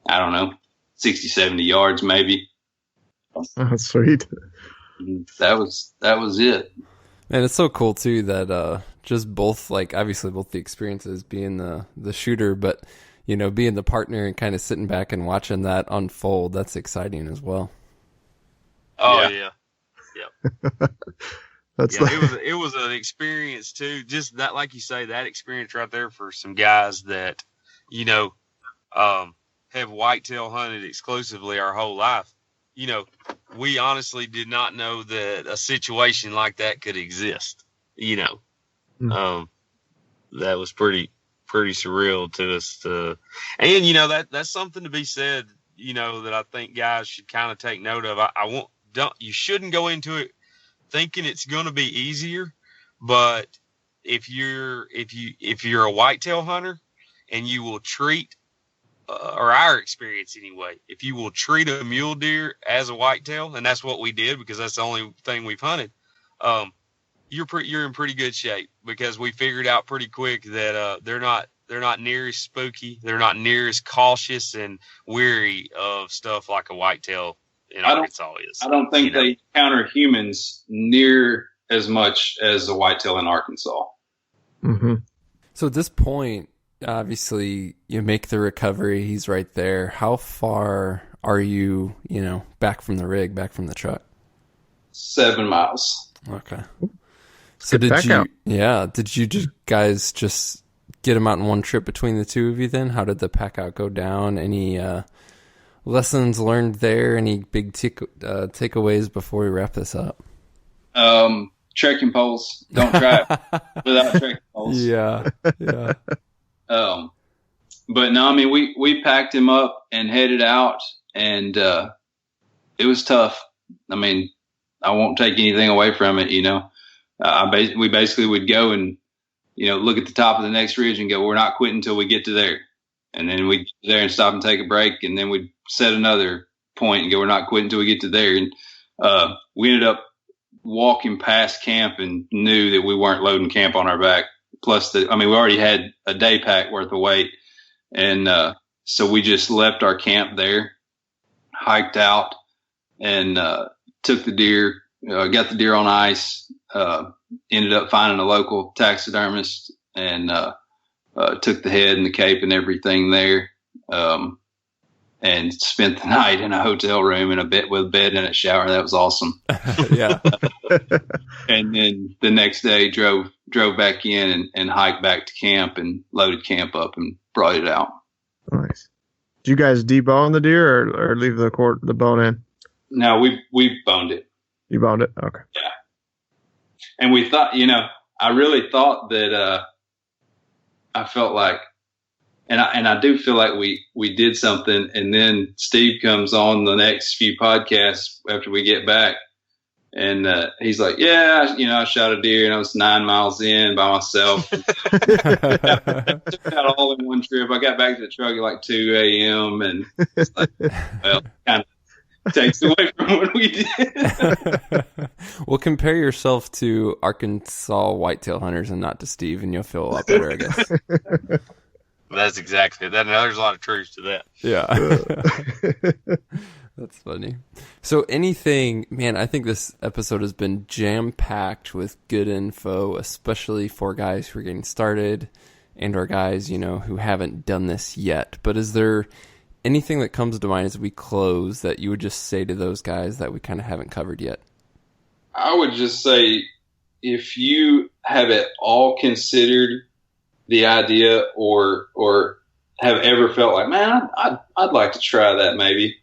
I don't know, 60, 70 yards maybe. That's sweet. That was it. And it's so cool too that just both, like, obviously both the experiences, being the shooter, but being the partner and kind of sitting back and watching that unfold, that's exciting as well. Oh yeah. It was an experience too. Just that, like you say, that experience right there for some guys that have whitetail hunted exclusively our whole life. We honestly did not know that a situation like that could exist. That was pretty surreal to us. And that's something to be said. That I think guys should kind of take note of. You shouldn't go into it thinking it's going to be easier, but if you're a whitetail hunter and you will treat, or our experience anyway, if you will treat a mule deer as a whitetail, and that's what we did because that's the only thing we've hunted, you're in pretty good shape, because we figured out pretty quick that they're not near as spooky, they're not near as cautious and weary of stuff like a whitetail in Arkansas is. I don't think they counter humans near as much as a whitetail in Arkansas. Mm-hmm. So at this point, obviously you make the recovery, he's right there. How far are you, back from the rig, back from the truck? 7 miles. Okay. So did you guys just get him out in one trip between the two of you then? How did the pack out go down? Any lessons learned there? Any big takeaways before we wrap this up? Trekking poles. Don't try it without trekking poles. Yeah. But no, I mean, we packed him up and headed out, and it was tough. I mean, I won't take anything away from it. We basically would go and look at the top of the next ridge and go, we're not quitting until we get to there. And then we'd get there and stop and take a break, and then we'd set another point and go, we're not quitting until we get to there. And we ended up walking past camp and knew that we weren't loading camp on our back. Plus, we already had a day pack worth of weight. And so we just left our camp there, hiked out, and took the deer, got the deer on ice, ended up finding a local taxidermist, and took the head and the cape and everything there, and spent the night in a hotel room with a bed and a shower. That was awesome. Yeah. And then the next day drove back in and hiked back to camp and loaded camp up and brought it out. Nice. Did you guys debone the deer or leave the bone in? No, we boned it. You boned it? Okay. Yeah. And we thought, I really thought that I felt like, and I do feel like we did something. And then Steve comes on the next few podcasts after we get back, and he's like, "Yeah, I shot a deer and I was 9 miles in by myself. Took out all in one trip. I got back to the truck at like 2 a.m. and it's like, well, kind of takes away from what we did." Well, compare yourself to Arkansas whitetail hunters and not to Steve, and you'll feel a lot better, I guess. That's exactly that. There's a lot of truth to that. Yeah. That's funny. So anything, man, I think this episode has been jam-packed with good info, especially for guys who are getting started and or guys, who haven't done this yet. But is there anything that comes to mind as we close that you would just say to those guys that we kind of haven't covered yet? I would just say, if you have at all considered the idea or have ever felt like, man, I'd like to try that maybe,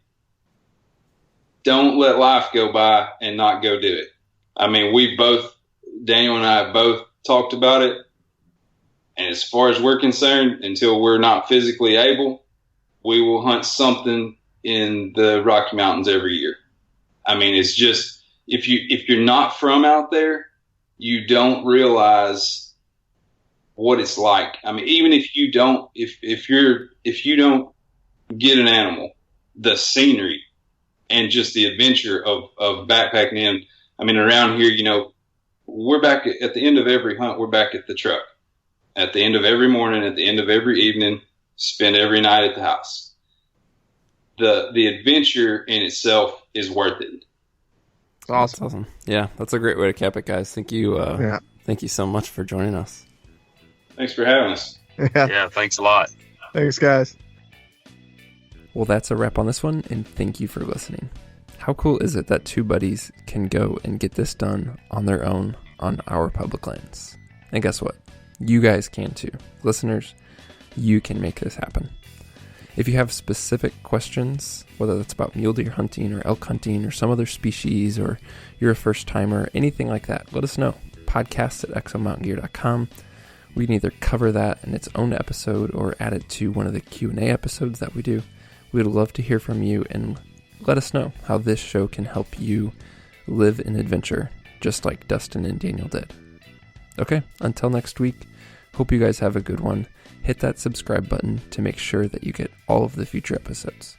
don't let life go by and not go do it. I mean, Daniel and I have both talked about it. And as far as we're concerned, until we're not physically able, we will hunt something in the Rocky Mountains every year. I mean, it's just, if you're not from out there, you don't realize what it's like. I mean, even if you don't, if you don't get an animal, the scenery and just the adventure of backpacking in. I mean, around here, we're back at the end of every hunt. We're back at the truck. At the end of every morning, at the end of every evening, spend every night at the house. The adventure in itself is worth it. It's awesome. That's awesome. Yeah, that's a great way to cap it, guys. Thank you. Thank you so much for joining us. Thanks for having us. Yeah, thanks a lot. Thanks, guys. Well, that's a wrap on this one, and thank you for listening. How cool is it that two buddies can go and get this done on their own on our public lands? And guess what? You guys can too. Listeners, you can make this happen. If you have specific questions, whether that's about mule deer hunting or elk hunting or some other species, or you're a first timer, anything like that, let us know. podcast@exomountaingear.com. We can either cover that in its own episode or add it to one of the Q&A episodes that we do. We'd love to hear from you and let us know how this show can help you live an adventure just like Dustin and Daniel did. Okay, until next week, hope you guys have a good one. Hit that subscribe button to make sure that you get all of the future episodes.